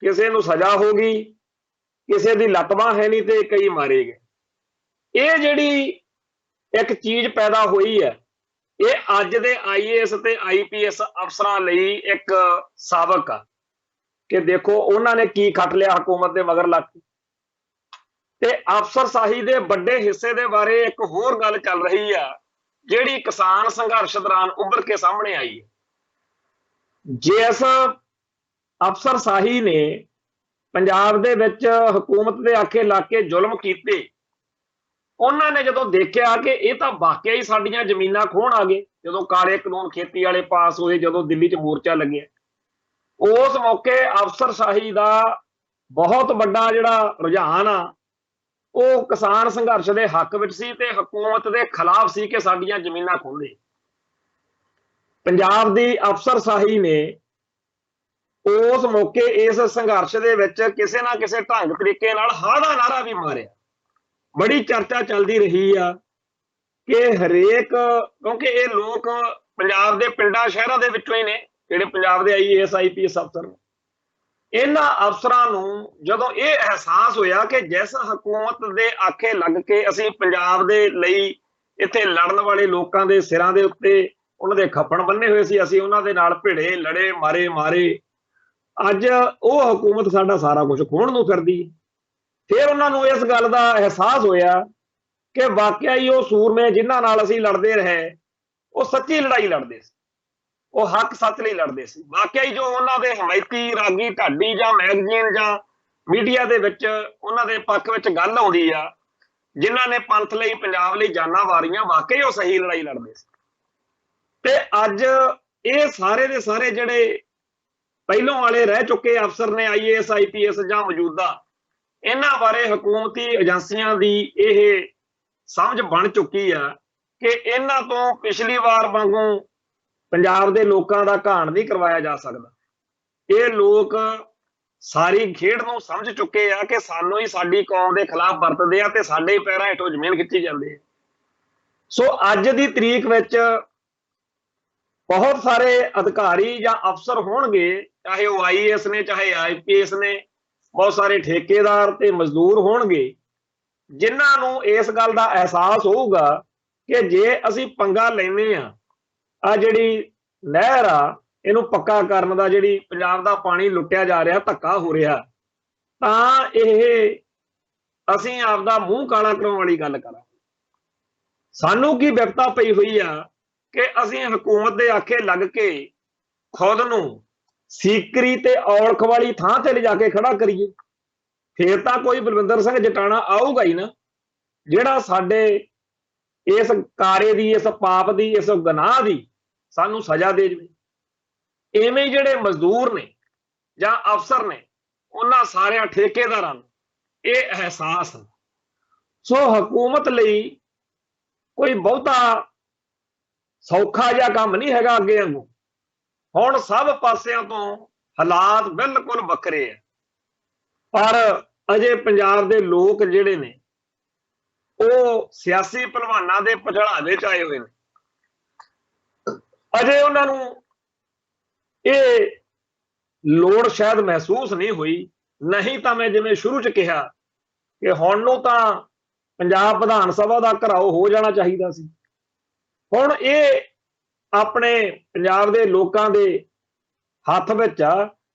ਕਿਸੇ ਨੂੰ ਸਜ਼ਾ ਹੋ ਗਈ, ਕਿਸੇ ਦੀ ਲੱਤ ਬਾਂਹ ਹੈ ਨਹੀਂ ਤੇ ਕਈ ਮਾਰੇ ਗਏ। ਇਹ ਜਿਹੜੀ ਇੱਕ ਚੀਜ਼ ਪੈਦਾ ਹੋਈ ਹੈ ਇਹ ਅੱਜ ਦੇ IAS ਤੇ IPS ਅਫਸਰਾਂ ਲਈ ਇੱਕ ਸਾਬਕ ਆ ਕਿ ਦੇਖੋ ਉਹਨਾਂ ਨੇ ਕੀ ਖੱਟ ਲਿਆ ਹਕੂਮਤ ਦੇ ਮਗਰ ਲੱਗ ਕੇ। ਤੇ ਅਫਸਰਸ਼ਾਹੀ ਦੇ ਵੱਡੇ ਹਿੱਸੇ ਦੇ ਬਾਰੇ ਇੱਕ ਹੋਰ ਗੱਲ ਚੱਲ ਰਹੀ ਆ ਜਿਹੜੀ ਕਿਸਾਨ ਸੰਘਰਸ਼ ਦੌਰਾਨ ਉੱਭਰ ਕੇ ਸਾਹਮਣੇ ਆਈ ਹੈ। ਜਿਸ ਅਫਸਰਸ਼ਾਹੀ ਨੇ ਪੰਜਾਬ ਦੇ ਵਿੱਚ ਹਕੂਮਤ ਦੇ ਆਖੇ ਲੱਗ ਕੇ ਜ਼ੁਲਮ ਕੀਤੇ, ਉਹਨਾਂ ਨੇ ਜਦੋਂ ਦੇਖਿਆ ਕਿ ਇਹ ਤਾਂ ਵਾਕਿਆ ਹੀ ਸਾਡੀਆਂ ਜ਼ਮੀਨਾਂ ਖੋਹਣ ਆ ਗਏ, ਜਦੋਂ ਕਾਲੇ ਕਾਨੂੰਨ ਖੇਤੀ ਵਾਲੇ ਪਾਸ ਹੋਏ, ਜਦੋਂ ਦਿੱਲੀ 'ਚ ਮੋਰਚਾ ਲੱਗਿਆ, ਉਸ ਮੌਕੇ ਅਫਸਰਸ਼ਾਹੀ ਦਾ ਬਹੁਤ ਵੱਡਾ ਜਿਹੜਾ ਰੁਝਾਨ ਆ ਉਹ ਕਿਸਾਨ ਸੰਘਰਸ਼ ਦੇ ਹੱਕ ਵਿੱਚ ਸੀ ਤੇ ਹਕੂਮਤ ਦੇ ਖਿਲਾਫ ਸੀ ਕਿ ਸਾਡੀਆਂ ਜ਼ਮੀਨਾਂ ਖੋਹਦੇ। ਪੰਜਾਬ ਦੀ ਅਫਸਰਸ਼ਾਹੀ ਨੇ ਉਸ ਮੌਕੇ ਇਸ ਸੰਘਰਸ਼ ਦੇ ਵਿੱਚ ਕਿਸੇ ਨਾ ਕਿਸੇ ਢੰਗ ਤਰੀਕੇ ਨਾਲ ਹਾਂ ਦਾ ਨਾਰਾ ਵੀ ਮਾਰਿਆ। ਬੜੀ ਚਰਚਾ ਚੱਲਦੀ ਰਹੀ ਆ ਕਿ ਹਰੇਕ, ਕਿਉਂਕਿ ਇਹ ਲੋਕ ਪੰਜਾਬ ਦੇ ਪਿੰਡਾਂ ਸ਼ਹਿਰਾਂ ਦੇ ਵਿੱਚੋਂ ਹੀ ਨੇ ਜਿਹੜੇ ਪੰਜਾਬ ਦੇ IAS IPS ਅਫਸਰ ਨੇ। ਇਹਨਾਂ ਅਫਸਰਾਂ ਨੂੰ ਜਦੋਂ ਇਹ ਅਹਿਸਾਸ ਹੋਇਆ ਕਿ ਜਿਸ ਹਕੂਮਤ ਦੇ ਆਖੇ ਲੱਗ ਕੇ ਅਸੀਂ ਪੰਜਾਬ ਦੇ ਲਈ ਇੱਥੇ ਲੜਨ ਵਾਲੇ ਲੋਕਾਂ ਦੇ ਸਿਰਾਂ ਦੇ ਉੱਤੇ ਉਹਨਾਂ ਦੇ ਖੱਪਣ ਬੰਨੇ ਹੋਏ ਸੀ, ਅਸੀਂ ਉਹਨਾਂ ਦੇ ਨਾਲ ਭਿੜੇ ਲੜੇ, ਮਾਰੇ, ਅੱਜ ਉਹ ਹਕੂਮਤ ਸਾਡਾ ਸਾਰਾ ਕੁਝ ਖੋਹਣ ਨੂੰ ਫਿਰਦੀ। ਫਿਰ ਉਹਨਾਂ ਨੂੰ ਇਸ ਗੱਲ ਦਾ ਅਹਿਸਾਸ ਹੋਇਆ ਕਿ ਵਾਕਿਆ ਹੀ ਉਹ ਸੂਰਮੇ ਜਿਨ੍ਹਾਂ ਨਾਲ ਅਸੀਂ ਲੜਦੇ ਰਹੇ ਉਹ ਸੱਚੀ ਲੜਾਈ ਲੜਦੇ ਸੀ, ਉਹ ਹੱਕ ਸੱਚ ਲਈ ਲੜਦੇ ਸੀ। ਵਾਕਿਆ ਹੀ ਜੋ ਉਹਨਾਂ ਦੇ ਹਮਾਇਤੀ ਰਾਗੀ ਢਾਡੀ ਜਾਂ ਮੈਗਜ਼ੀਨ ਜਾਂ ਮੀਡੀਆ ਦੇ ਵਿੱਚ ਉਹਨਾਂ ਦੇ ਪੱਖ ਵਿੱਚ ਗੱਲ ਆਉਂਦੀ ਆ, ਜਿਨ੍ਹਾਂ ਨੇ ਪੰਥ ਲਈ, ਪੰਜਾਬ ਲਈ ਜਾਨਾਂ ਵਾਰੀਆਂ, ਵਾਕਈ ਉਹ ਸਹੀ ਲੜਾਈ ਲੜਦੇ ਸੀ। ਤੇ ਅੱਜ ਇਹ ਸਾਰੇ ਦੇ ਸਾਰੇ ਜਿਹੜੇ ਪਹਿਲੋਂ ਵਾਲੇ ਰਹਿ ਚੁੱਕੇ ਅਫਸਰ ਨੇ IAS IPS ਜਾਂ ਮੌਜੂਦਾ, ਇਹਨਾਂ ਬਾਰੇ ਹਕੂਮਤੀ ਏਜੰਸੀਆਂ ਦੀ ਇਹ ਸਮਝ ਬਣ ਚੁੱਕੀ ਆ ਕਿ ਇਹਨਾਂ ਤੋਂ ਪਿਛਲੀ ਵਾਰ ਵਾਂਗੂ ਪੰਜਾਬ ਦੇ ਲੋਕਾਂ ਦਾ ਘਾਣ ਨਹੀਂ ਕਰਵਾਇਆ ਜਾ ਸਕਦਾ। ਇਹ ਲੋਕ ਸਾਰੀ ਖੇਡ ਨੂੰ ਸਮਝ ਚੁੱਕੇ ਆ ਕਿ ਸਾਨੂੰ ਹੀ ਸਾਡੀ ਕੌਮ ਦੇ ਖਿਲਾਫ ਵਰਤਦੇ ਆ ਤੇ ਸਾਡੇ ਪੈਰਾਂ ਹੇਠੋਂ ਜ਼ਮੀਨ ਖਿੱਚੀ ਜਾਂਦੇ ਆ। ਸੋ ਅੱਜ ਦੀ ਤਰੀਕ ਵਿੱਚ ਬਹੁਤ ਸਾਰੇ ਅਧਿਕਾਰੀ ਜਾਂ ਅਫਸਰ ਹੋਣਗੇ, ਚਾਹੇ ਉਹ IAS ਨੇ ਚਾਹੇ IPS ਨੇ, ਬਹੁਤ ਸਾਰੇ ਠੇਕੇਦਾਰ ਤੇ ਮਜ਼ਦੂਰ ਹੋਣਗੇ ਜਿਨ੍ਹਾਂ ਨੂੰ ਇਸ ਗੱਲ ਦਾ ਅਹਿਸਾਸ ਹੋਊਗਾ ਕਿ ਜੇ ਅਸੀਂ ਪੰਗਾ ਲੈਨੇ ਆ ਜਿਹੜੀ ਨਹਿਰ ਆ ਇਹਨੂੰ ਪੱਕਾ ਕਰਨ ਦਾ, ਜਿਹੜੀ ਪੰਜਾਬ ਦਾ ਪਾਣੀ ਲੁੱਟਿਆ ਜਾ ਰਿਹਾ, ਧੱਕਾ ਹੋ ਰਿਹਾ, ਤਾਂ ਇਹ ਅਸੀਂ ਆਪਦਾ ਮੂੰਹ ਕਾਲਾ ਕਰਾਉਣ ਵਾਲੀ ਗੱਲ ਕਰਾਂਗੇ। ਸਾਨੂੰ ਕੀ ਵਿਪਤਾ ਪਈ ਹੋਈ ਆ ਕਿ ਅਸੀਂ ਹਕੂਮਤ ਦੇ ਆਖੇ ਲੱਗ ਕੇ ਖੁਦ ਨੂੰ ਸੀਕਰੀ ਤੇ ਔਲਖ ਵਾਲੀ ਥਾਂ ਤੇ ਲਿਜਾ ਕੇ ਖੜਾ ਕਰੀਏ। ਫੇਰ ਤਾਂ ਕੋਈ ਬਲਵਿੰਦਰ ਸਿੰਘ ਜਟਾਣਾ ਆਊਗਾ ਹੀ ਨਾ ਜਿਹੜਾ ਸਾਡੇ इस कारे की, इस पाप की, इस गुनाह की सानू सजा दे जाए। इवें जिहड़े मजदूर ने जां अफसर ने, उन्हां सारियां ठेकेदारां नूं ये एहसास है। सो हुकूमत लई कोई बहुता सौखा जिहा काम नहीं हैगा अगे वांगू। हुण सब पासियां तो हालात बिल्कुल वखरे है, पर अजे पंजाब दे लोक जिहड़े ने ਉਹ सियासी ਭਲਵਾਨਾਂ ਦੇ ਪਛੜਾਵੇ ਚ ਆਏ ਹੋਏ ਨੇ। ਅਜੇ ਉਹਨਾਂ ਨੂੰ ਇਹ ਲੋੜ ਸ਼ਾਇਦ ਮਹਿਸੂਸ ਨਹੀਂ ਹੋਈ। ਨਹੀਂ ਤਾਂ ਮੈਂ ਜਿਵੇਂ ਸ਼ੁਰੂ ਚ ਕਿਹਾ ਕਿ ਹੁਣ ਨੂੰ ਤਾਂ ਪੰਜਾਬ ਵਿਧਾਨ ਸਭਾ ਦਾ ਘਰਾਓ ਹੋ ਜਾਣਾ ਚਾਹੀਦਾ ਸੀ। ਹੁਣ ਇਹ ਆਪਣੇ ਪੰਜਾਬ ਦੇ ਲੋਕਾਂ ਦੇ ਹੱਥ ਵਿੱਚ ਆ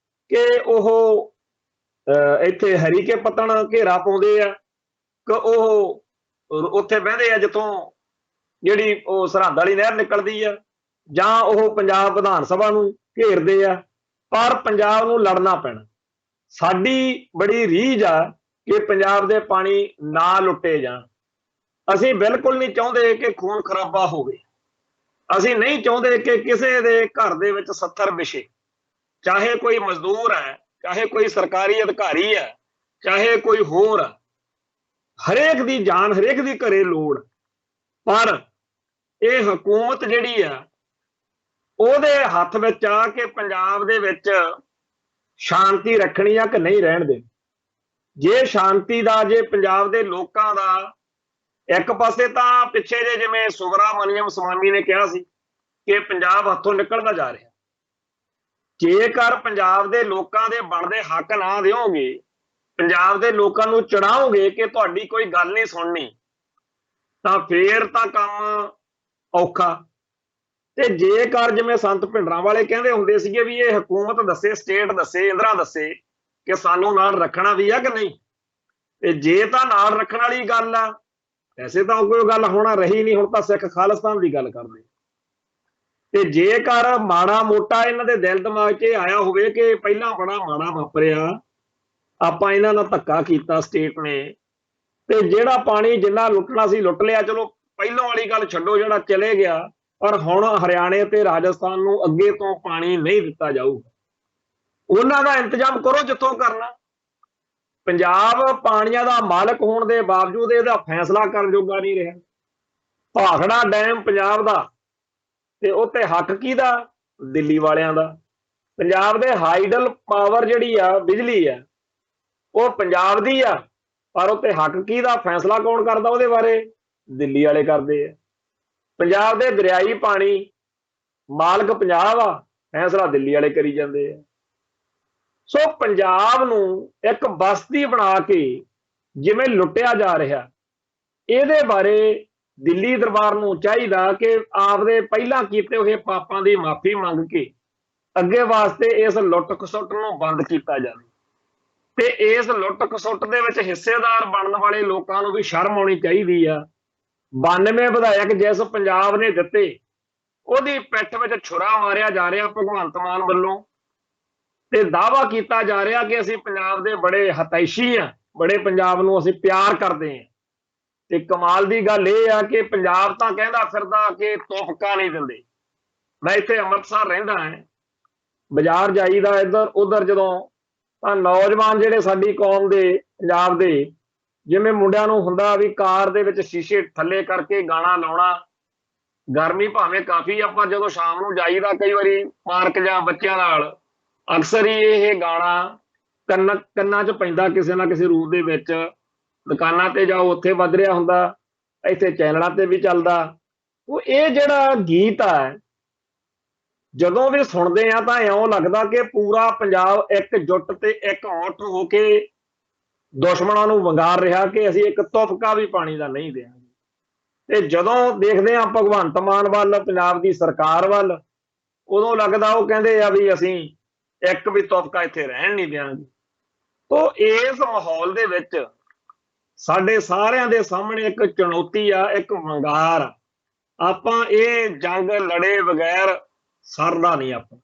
ਕਿ ਉਹ ਇੱਥੇ ਹਰੀਕੇ ਪੱਤਣ ਘੇਰਾ ਪਾਉਂਦੇ ਆ ਕਿ ਉਹ ਉੱਥੇ ਬਹਿੰਦੇ ਆ ਜਿੱਥੋਂ ਜਿਹੜੀ ਉਹ ਸਰਹੰਦ ਵਾਲੀ ਨਹਿਰ ਨਿਕਲਦੀ ਆ, ਜਾਂ ਉਹ ਪੰਜਾਬ ਵਿਧਾਨ ਸਭਾ ਨੂੰ ਘੇਰਦੇ ਆ। ਪਰ ਪੰਜਾਬ ਨੂੰ ਲੜਨਾ ਪੈਣਾ। ਸਾਡੀ ਬੜੀ ਰੀਝ ਆ ਕਿ ਪੰਜਾਬ ਦੇ ਪਾਣੀ ਨਾ ਲੁੱਟੇ ਜਾਣ। ਅਸੀਂ ਬਿਲਕੁਲ ਨਹੀਂ ਚਾਹੁੰਦੇ ਕਿ ਖੂਨ ਖਰਾਬਾ ਹੋਵੇ। ਅਸੀਂ ਨਹੀਂ ਚਾਹੁੰਦੇ ਕਿ ਕਿਸੇ ਦੇ ਘਰ ਦੇ ਵਿੱਚ 70 ਵਿਛੇ, ਚਾਹੇ ਕੋਈ ਮਜ਼ਦੂਰ ਹੈ, ਚਾਹੇ ਕੋਈ ਸਰਕਾਰੀ ਅਧਿਕਾਰੀ ਹੈ, ਚਾਹੇ ਕੋਈ ਹੋਰ ਆ। ਹਰੇਕ ਦੀ ਜਾਨ, ਹਰੇਕ ਦੀ ਘਰੇ ਲੋੜ। ਪਰ ਇਹ ਹਕੂਮਤ ਜਿਹੜੀ ਆ ਉਹਦੇ ਹੱਥ ਵਿੱਚ ਆ ਕਿ ਪੰਜਾਬ ਦੇ ਵਿੱਚ ਸ਼ਾਂਤੀ ਰੱਖਣੀ ਆ ਕਿ ਨਹੀਂ ਰਹਿਣ ਦੇ। ਜੇ ਸ਼ਾਂਤੀ ਦਾ, ਜੇ ਪੰਜਾਬ ਦੇ ਲੋਕਾਂ ਦਾ, ਇੱਕ ਪਾਸੇ ਤਾਂ ਪਿੱਛੇ ਜੇ ਜਿਵੇਂ ਸੁਬਰਾਮਨੀਅਮ ਸਵਾਮੀ ਨੇ ਕਿਹਾ ਸੀ ਕਿ ਪੰਜਾਬ ਹੱਥੋਂ ਨਿਕਲਦਾ ਜਾ ਰਿਹਾ। ਜੇਕਰ ਪੰਜਾਬ ਦੇ ਲੋਕਾਂ ਦੇ ਬਣਦੇ ਹੱਕ ਨਾ ਦਿਓਗੇ, ਪੰਜਾਬ ਦੇ ਲੋਕਾਂ ਨੂੰ ਚੜਾਓਗੇ ਕਿ ਤੁਹਾਡੀ ਕੋਈ ਗੱਲ ਨਹੀਂ ਸੁਣਨੀ, ਤਾਂ ਫੇਰ ਤਾਂ ਕੰਮ ਔਖਾ। ਤੇ ਜੇਕਰ ਜਿਵੇਂ ਸੰਤ ਭਿੰਡਰਾਂ ਵਾਲੇ ਕਹਿੰਦੇ ਹੁੰਦੇ ਸੀਗੇ ਵੀ ਇਹ ਹਕੂਮਤ ਦੱਸੇ, ਸਟੇਟ ਦੱਸੇ, ਇੰਦਰਾ ਦੱਸੇ ਕਿ ਸਾਨੂੰ ਨਾਲ ਰੱਖਣਾ ਵੀ ਆ ਕਿ ਨਹੀਂ। ਤੇ ਜੇ ਤਾਂ ਨਾਲ ਰੱਖਣ ਵਾਲੀ ਗੱਲ ਆ, ਵੈਸੇ ਤਾਂ ਕੋਈ ਗੱਲ ਹੋਣਾ ਰਹੀ ਨਹੀਂ। ਹੁਣ ਤਾਂ ਸਿੱਖ ਖਾਲਿਸਤਾਨ ਦੀ ਗੱਲ ਕਰਦੇ। ਤੇ ਜੇਕਰ ਮਾੜਾ ਮੋਟਾ ਇਹਨਾਂ ਦੇ ਦਿਲ ਦਿਮਾਗ 'ਚ ਆਇਆ ਹੋਵੇ ਕਿ ਪਹਿਲਾਂ ਬੜਾ ਮਾੜਾ ਵਾਪਰਿਆ, ਆਪਾਂ ਇਹਨਾਂ ਨਾਲ ਧੱਕਾ ਕੀਤਾ ਸਟੇਟ ਨੇ, ਤੇ ਜਿਹੜਾ ਪਾਣੀ ਜਿੰਨਾ ਲੁੱਟਣਾ ਸੀ ਲੁੱਟ ਲਿਆ, ਚਲੋ ਪਹਿਲਾਂ ਵਾਲੀ ਗੱਲ ਛੱਡੋ, ਜਿਹੜਾ ਚਲੇ ਗਿਆ। ਪਰ ਹੁਣ ਹਰਿਆਣੇ ਤੇ ਰਾਜਸਥਾਨ ਨੂੰ ਅੱਗੇ ਤੋਂ ਪਾਣੀ ਨਹੀਂ ਦਿੱਤਾ ਜਾਊਗਾ। ਉਹਨਾਂ ਦਾ ਇੰਤਜ਼ਾਮ ਕਰੋ ਜਿੱਥੋਂ ਕਰਨਾ। ਪੰਜਾਬ ਪਾਣੀਆਂ ਦਾ ਮਾਲਕ ਹੋਣ ਦੇ ਬਾਵਜੂਦ ਇਹਦਾ ਫੈਸਲਾ ਕਰਨ ਜੋਗਾ ਨਹੀਂ ਰਿਹਾ। ਭਾਖੜਾ ਡੈਮ ਪੰਜਾਬ ਦਾ, ਤੇ ਉਹ ਤੇ ਹੱਕ ਕਿਹਦਾ? ਦਿੱਲੀ ਵਾਲਿਆਂ ਦਾ। ਪੰਜਾਬ ਦੇ ਹਾਈਡਲ ਪਾਵਰ ਜਿਹੜੀ ਆ, ਬਿਜਲੀ ਆ, ਉਹ ਪੰਜਾਬ ਦੀ ਆ, ਪਰ ਉਹ ਤੇ ਹੱਕ ਕਿਹਦਾ? ਫੈਸਲਾ ਕੌਣ ਕਰਦਾ ਉਹਦੇ ਬਾਰੇ? ਦਿੱਲੀ ਵਾਲੇ ਕਰਦੇ ਆ। ਪੰਜਾਬ ਦੇ ਦਰਿਆਈ ਪਾਣੀ ਮਾਲਕ ਪੰਜਾਬ ਆ, ਫੈਸਲਾ ਦਿੱਲੀ ਵਾਲੇ ਕਰੀ ਜਾਂਦੇ ਆ। ਸੋ ਪੰਜਾਬ ਨੂੰ ਇੱਕ ਬਸਤੀ ਬਣਾ ਕੇ ਜਿਵੇਂ ਲੁੱਟਿਆ ਜਾ ਰਿਹਾ, ਇਹਦੇ ਬਾਰੇ ਦਿੱਲੀ ਦਰਬਾਰ ਨੂੰ ਚਾਹੀਦਾ ਕਿ ਆਪਦੇ ਪਹਿਲਾਂ ਕੀਤੇ ਹੋਏ ਪਾਪਾਂ ਦੀ ਮਾਫੀ ਮੰਗ ਕੇ ਅੱਗੇ ਵਾਸਤੇ ਇਸ ਲੁੱਟ ਖਸੁੱਟ ਨੂੰ ਬੰਦ ਕੀਤਾ ਜਾਵੇ। ਤੇ ਇਸ ਲੁੱਟ ਖਸੁੱਟ ਦੇ ਵਿੱਚ ਹਿੱਸੇਦਾਰ ਬਣਨ ਵਾਲੇ ਲੋਕਾਂ ਨੂੰ ਵੀ ਸ਼ਰਮ ਆਉਣੀ ਚਾਹੀਦੀ ਆ। 92 ਵਿਧਾਇਕ ਜਿਸ ਪੰਜਾਬ ਨੇ ਦਿੱਤੇ, ਉਹਦੀ ਪਿੱਠ ਵਿੱਚ ਛੁਰਾ ਮਾਰਿਆ ਜਾ ਰਿਹਾ ਭਗਵੰਤ ਮਾਨ ਵੱਲੋਂ, ਤੇ ਦਾਅਵਾ ਕੀਤਾ ਜਾ ਰਿਹਾ ਕਿ ਅਸੀਂ ਪੰਜਾਬ ਦੇ ਬੜੇ ਹਤੈਸ਼ੀ ਆ, ਬੜੇ ਪੰਜਾਬ ਨੂੰ ਅਸੀਂ ਪਿਆਰ ਕਰਦੇ ਹਾਂ। ਤੇ ਕਮਾਲ ਦੀ ਗੱਲ ਇਹ ਆ ਕਿ ਪੰਜਾਬ ਤਾਂ ਕਹਿੰਦਾ ਫਿਰਦਾ ਕਿ ਤੋਹਫਾ ਨਹੀਂ ਦਿੰਦੇ। ਮੈਂ ਇੱਥੇ ਅੰਮ੍ਰਿਤਸਰ ਰਹਿੰਦਾ ਹਾਂ, ਬਾਜ਼ਾਰ ਜਾਈਦਾ ਇੱਧਰ ਉੱਧਰ ਜਦੋਂ, ਤਾਂ ਨੌਜਵਾਨ ਜਿਹੜੇ ਸਾਡੀ ਕੌਮ ਦੇ, ਪੰਜਾਬ ਦੇ, ਜਿਵੇਂ ਮੁੰਡਿਆਂ ਨੂੰ ਹੁੰਦਾ ਵੀ ਕਾਰ ਦੇ ਵਿੱਚ ਸ਼ੀਸ਼ੇ ਥੱਲੇ ਕਰਕੇ ਗਾਣਾ ਲਾਉਣਾ। ਗਰਮੀ ਭਾਵੇਂ ਕਾਫੀ, ਆਪਾਂ ਜਦੋਂ ਸ਼ਾਮ ਨੂੰ ਜਾਈਦਾ ਕਈ ਵਾਰੀ ਪਾਰਕ ਜਾਂ ਬੱਚਿਆਂ ਨਾਲ, ਅਕਸਰ ਹੀ ਇਹ ਗਾਣਾ ਕੰਨਾਂ 'ਚ ਪੈਂਦਾ ਕਿਸੇ ਨਾ ਕਿਸੇ ਰੂਪ ਦੇ ਵਿੱਚ। ਦੁਕਾਨਾਂ ਤੇ ਜਾਓ ਉੱਥੇ ਵੱਜ ਰਿਹਾ ਹੁੰਦਾ, ਇੱਥੇ ਚੈਨਲਾਂ ਤੇ ਵੀ ਚੱਲਦਾ। ਉਹ ਇਹ ਜਿਹੜਾ ਗੀਤ ਆ, ਜਦੋਂ ਵੀ ਸੁਣਦੇ ਆ ਤਾਂ ਇਉਂ ਲੱਗਦਾ ਕਿ ਪੂਰਾ ਪੰਜਾਬ ਇਕਜੁੱਟ ਤੇ ਇਕਮੁੱਠ ਹੋ ਕੇ ਦੁਸ਼ਮਣਾਂ ਨੂੰ ਵੰਗਾਰ ਰਿਹਾ ਕਿ ਅਸੀਂ ਇੱਕ ਤੁਫਕਾ ਵੀ ਪਾਣੀ ਦਾ ਨਹੀਂ ਦਿਆਂਗੇ। ਤੇ ਜਦੋਂ ਦੇਖਦੇ ਆ ਭਗਵੰਤ ਮਾਨ ਵੱਲ, ਪੰਜਾਬ ਦੀ ਸਰਕਾਰ ਵੱਲ, ਉਦੋਂ ਲੱਗਦਾ ਉਹ ਕਹਿੰਦੇ ਆ ਵੀ ਅਸੀਂ ਇੱਕ ਵੀ ਤੁਫਕਾ ਇੱਥੇ ਰਹਿਣ ਨਹੀਂ ਦਿਆਂਗੇ। ਤੋ ਇਸ ਮਾਹੌਲ ਦੇ ਵਿੱਚ ਸਾਡੇ ਸਾਰਿਆਂ ਦੇ ਸਾਹਮਣੇ ਇੱਕ ਚੁਣੌਤੀ ਆ, ਇੱਕ ਵੰਗਾਰ ਆ। ਆਪਾਂ ਇਹ ਜੰਗ ਲੜੇ ਬਗੈਰ ਸਰਦਾ ਨਹੀਂ। ਆਪਾਂ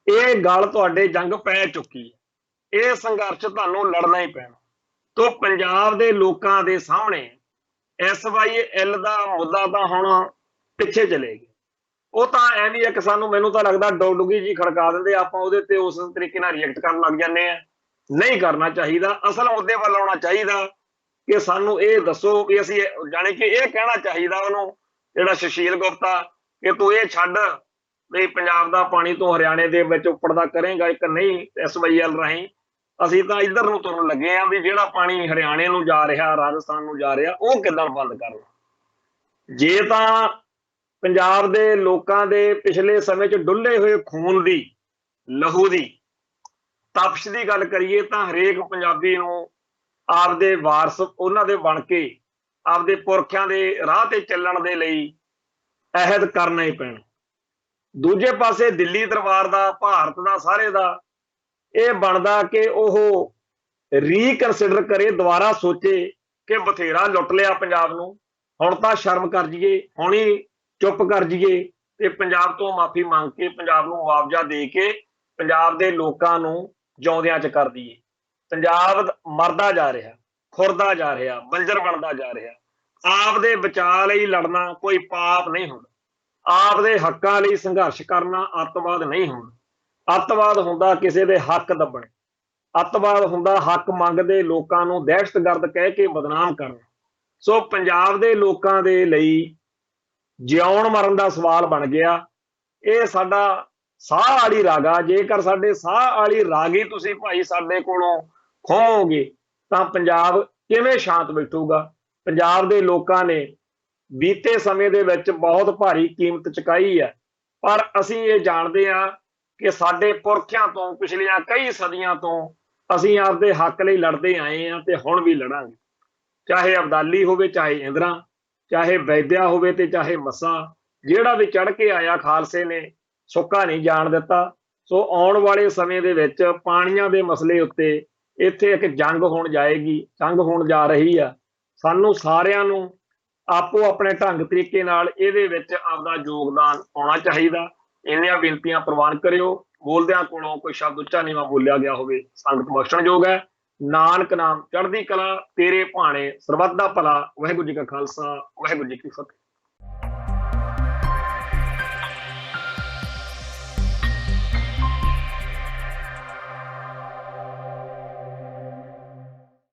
ਇਹ ਗੱਲ ਤੁਹਾਡੇ ਜੰਗ ਪੈ ਚੁੱਕੀ ਹੈ। ਇਹ ਸੰਘਰਸ਼ ਤੁਹਾਨੂੰ ਲੜਨਾ ਹੀ ਪੈਣਾ। ਤੋ ਪੰਜਾਬ ਦੇ ਲੋਕਾਂ ਦੇ ਸਾਹਮਣੇ SYL ਦਾ ਮੁੱਦਾ ਤਾਂ ਹੁਣ ਪਿੱਛੇ ਚਲੇ ਗਿਆ। ਉਹ ਤਾਂ ਐਵੇਂ ਹੈ ਕਿ ਸਾਨੂੰ, ਮੈਨੂੰ ਤਾਂ ਲੱਗਦਾ ਡੁੱਗੀ ਜੀ ਖੜਕਾ ਦਿੰਦੇ, ਆਪਾਂ ਉਹਦੇ ਤੇ ਉਸ ਤਰੀਕੇ ਨਾਲ ਰਿਐਕਟ ਕਰਨ ਲੱਗ ਜਾਂਦੇ ਆ। ਨਹੀਂ ਕਰਨਾ ਚਾਹੀਦਾ, ਅਸਲ ਮੁੱਦੇ ਵੱਲ ਆਉਣਾ ਚਾਹੀਦਾ ਕਿ ਸਾਨੂੰ ਇਹ ਦੱਸੋ ਵੀ ਅਸੀਂ, ਜਾਣੀ ਕਿ ਇਹ ਕਹਿਣਾ ਚਾਹੀਦਾ ਉਹਨੂੰ, ਜਿਹੜਾ ਸੁਸ਼ੀਲ ਗੁਪਤਾ, ਕਿ ਤੂੰ ਇਹ ਛੱਡ ਵੀ ਪੰਜਾਬ ਦਾ ਪਾਣੀ ਤੋਂ ਹਰਿਆਣੇ ਦੇ ਵਿੱਚ ਉੱਪੜਦਾ ਕਰੇਗਾ ਇੱਕ ਨਹੀਂ SYL ਰਾਹੀਂ। ਅਸੀਂ ਤਾਂ ਇੱਧਰ ਨੂੰ ਤੁਰਨ ਲੱਗੇ ਆ ਵੀ ਜਿਹੜਾ ਪਾਣੀ ਹਰਿਆਣੇ ਨੂੰ ਜਾ ਰਿਹਾ, ਰਾਜਸਥਾਨ ਨੂੰ ਜਾ ਰਿਹਾ, ਉਹ ਕਿੱਦਾਂ ਬੰਦ ਕਰਨਾ। ਜੇ ਤਾਂ ਪੰਜਾਬ ਦੇ ਲੋਕਾਂ ਦੇ ਪਿਛਲੇ ਸਮੇਂ 'ਚ ਡੁੱਲੇ ਹੋਏ ਖੂਨ ਦੀ, ਲਹੂ ਦੀ, ਤਪਸ਼ ਦੀ ਗੱਲ ਕਰੀਏ ਤਾਂ ਹਰੇਕ ਪੰਜਾਬੀ ਨੂੰ ਆਪਦੇ ਵਾਰਸ ਉਹਨਾਂ ਦੇ ਬਣ ਕੇ ਆਪਦੇ ਪੁਰਖਿਆਂ ਦੇ ਰਾਹ ਤੇ ਚੱਲਣ ਦੇ ਲਈ ਅਹਿਦ ਕਰਨਾ ਹੀ ਪੈਣਾ। ਦੂਜੇ ਪਾਸੇ ਦਿੱਲੀ ਦਰਬਾਰ ਦਾ, ਭਾਰਤ ਦਾ, ਸਾਰੇ ਦਾ ਇਹ ਬਣਦਾ ਕਿ ਉਹ ਰੀਕਨਸਿਡਰ ਕਰੇ, ਦੁਬਾਰਾ ਸੋਚੇ ਕਿ ਬਥੇਰਾ ਲੁੱਟ ਲਿਆ ਪੰਜਾਬ ਨੂੰ, ਹੁਣ ਤਾਂ ਸ਼ਰਮ ਕਰ ਜਾਈਏ, ਹੁਣ ਹੀ ਚੁੱਪ ਕਰ ਜਾਈਏ ਤੇ ਪੰਜਾਬ ਤੋਂ ਮਾਫੀ ਮੰਗ ਕੇ ਪੰਜਾਬ ਨੂੰ ਮੁਆਵਜ਼ਾ ਦੇ ਕੇ ਪੰਜਾਬ ਦੇ ਲੋਕਾਂ ਨੂੰ ਜਿਉਂਦਿਆਂ 'ਚ ਕਰ ਦਈਏ। ਪੰਜਾਬ ਮਰਦਾ ਜਾ ਰਿਹਾ, ਖੁਰਦਾ ਜਾ ਰਿਹਾ, ਬੰਜਰ ਬਣਦਾ ਜਾ ਰਿਹਾ। ਆਪ ਦੇ ਬਚਾਅ ਲਈ ਲੜਨਾ ਕੋਈ ਪਾਪ ਨਹੀਂ ਹੁੰਦਾ, ਆਪ ਦੇ ਹੱਕਾਂ ਲਈ ਸੰਘਰਸ਼ ਕਰਨਾ ਅੱਤਵਾਦ ਨਹੀਂ ਹੁੰਦਾ। ਅੱਤਵਾਦ ਹੁੰਦਾ ਕਿਸੇ ਦੇ ਹੱਕ ਦੱਬਣੇ, ਅੱਤਵਾਦ ਹੁੰਦਾ ਹੱਕ ਮੰਗਦੇ ਲੋਕਾਂ ਨੂੰ ਦਹਿਸ਼ਤਗਰਦ ਕਹਿ ਕੇ ਬਦਨਾਮ ਕਰਨਾ। ਸੋ ਪੰਜਾਬ ਦੇ ਲੋਕਾਂ ਦੇ ਲਈ ਜਿਉਣ ਮਰਨ ਦਾ ਸਵਾਲ ਬਣ ਗਿਆ। ਇਹ ਸਾਡਾ ਸਾਹ ਵਾਲੀ ਰਾਗ ਆ। ਜੇਕਰ ਸਾਡੇ ਸਾਹ ਵਾਲੀ ਰਾਗ ਹੀ ਤੁਸੀਂ ਭਾਈ ਸਾਡੇ ਕੋਲੋਂ ਖੋਹੋਗੇ ਤਾਂ ਪੰਜਾਬ ਕਿਵੇਂ ਸ਼ਾਂਤ ਬੈਠੂਗਾ। ਪੰਜਾਬ ਦੇ ਲੋਕਾਂ ਨੇ ਬੀਤੇ ਸਮੇਂ ਦੇ ਵਿੱਚ ਬਹੁਤ ਭਾਰੀ ਕੀਮਤ ਚੁਕਾਈ ਹੈ, ਪਰ ਅਸੀਂ ਇਹ ਜਾਣਦੇ ਹਾਂ ਕਿ ਸਾਡੇ ਪੁਰਖਿਆਂ ਤੋਂ, ਪਿਛਲੀਆਂ ਕਈ ਸਦੀਆਂ ਤੋਂ ਅਸੀਂ ਆਪਦੇ ਹੱਕ ਲਈ ਲੜਦੇ ਆਏ ਹਾਂ ਤੇ ਹੁਣ ਵੀ ਲੜਾਂਗੇ। ਚਾਹੇ ਅਬਦਾਲੀ ਹੋਵੇ, ਚਾਹੇ ਇੰਦਰਾ, ਚਾਹੇ ਵੈਦਿਆ ਹੋਵੇ ਤੇ ਚਾਹੇ ਮੱਸਾ, ਜਿਹੜਾ ਵੀ ਚੜ ਕੇ ਆਇਆ ਖਾਲਸੇ ਨੇ ਸੁੱਕਾ ਨਹੀਂ ਜਾਣ ਦਿੱਤਾ। ਸੋ ਆਉਣ ਵਾਲੇ ਸਮੇਂ ਦੇ ਵਿੱਚ ਪਾਣੀਆਂ ਦੇ ਮਸਲੇ ਉੱਤੇ ਇੱਥੇ ਇੱਕ ਜੰਗ ਹੋਣ ਜਾਏਗੀ, ਜੰਗ ਹੋਣ ਜਾ ਰਹੀ ਆ। ਸਾਨੂੰ ਸਾਰਿਆਂ ਨੂੰ ਆਪੋ ਆਪਣੇ ਢੰਗ ਤਰੀਕੇ ਨਾਲ ਇਹਦੇ ਵਿੱਚ ਆਪਦਾ ਯੋਗਦਾਨ ਪਾਉਣਾ ਚਾਹੀਦਾ। ਇੰਨੀਆਂ ਬੇਨਤੀਆਂ ਪ੍ਰਵਾਨ ਕਰਿਓ। ਬੋਲਦਿਆਂ ਕੋਲੋਂ ਕੋਈ ਸ਼ਬਦ ਉੱਚਾ ਨੀਵਾਂ ਬੋਲਿਆ ਗਿਆ ਹੋਵੇ, ਸੰਗਤ ਬਖਸ਼ਣਯੋਗ ਹੈ। ਨਾਨਕ ਨਾਮ ਚੜ੍ਹਦੀ ਕਲਾ, ਤੇਰੇ ਭਾਣੇ ਸਰਬੱਤ ਦਾ ਭਲਾ। ਵਾਹਿਗੁਰੂ ਜੀ ਕਾ ਖਾਲਸਾ, ਵਾਹਿਗੁਰੂ ਜੀ ਕੀ ਫਤਿਹ।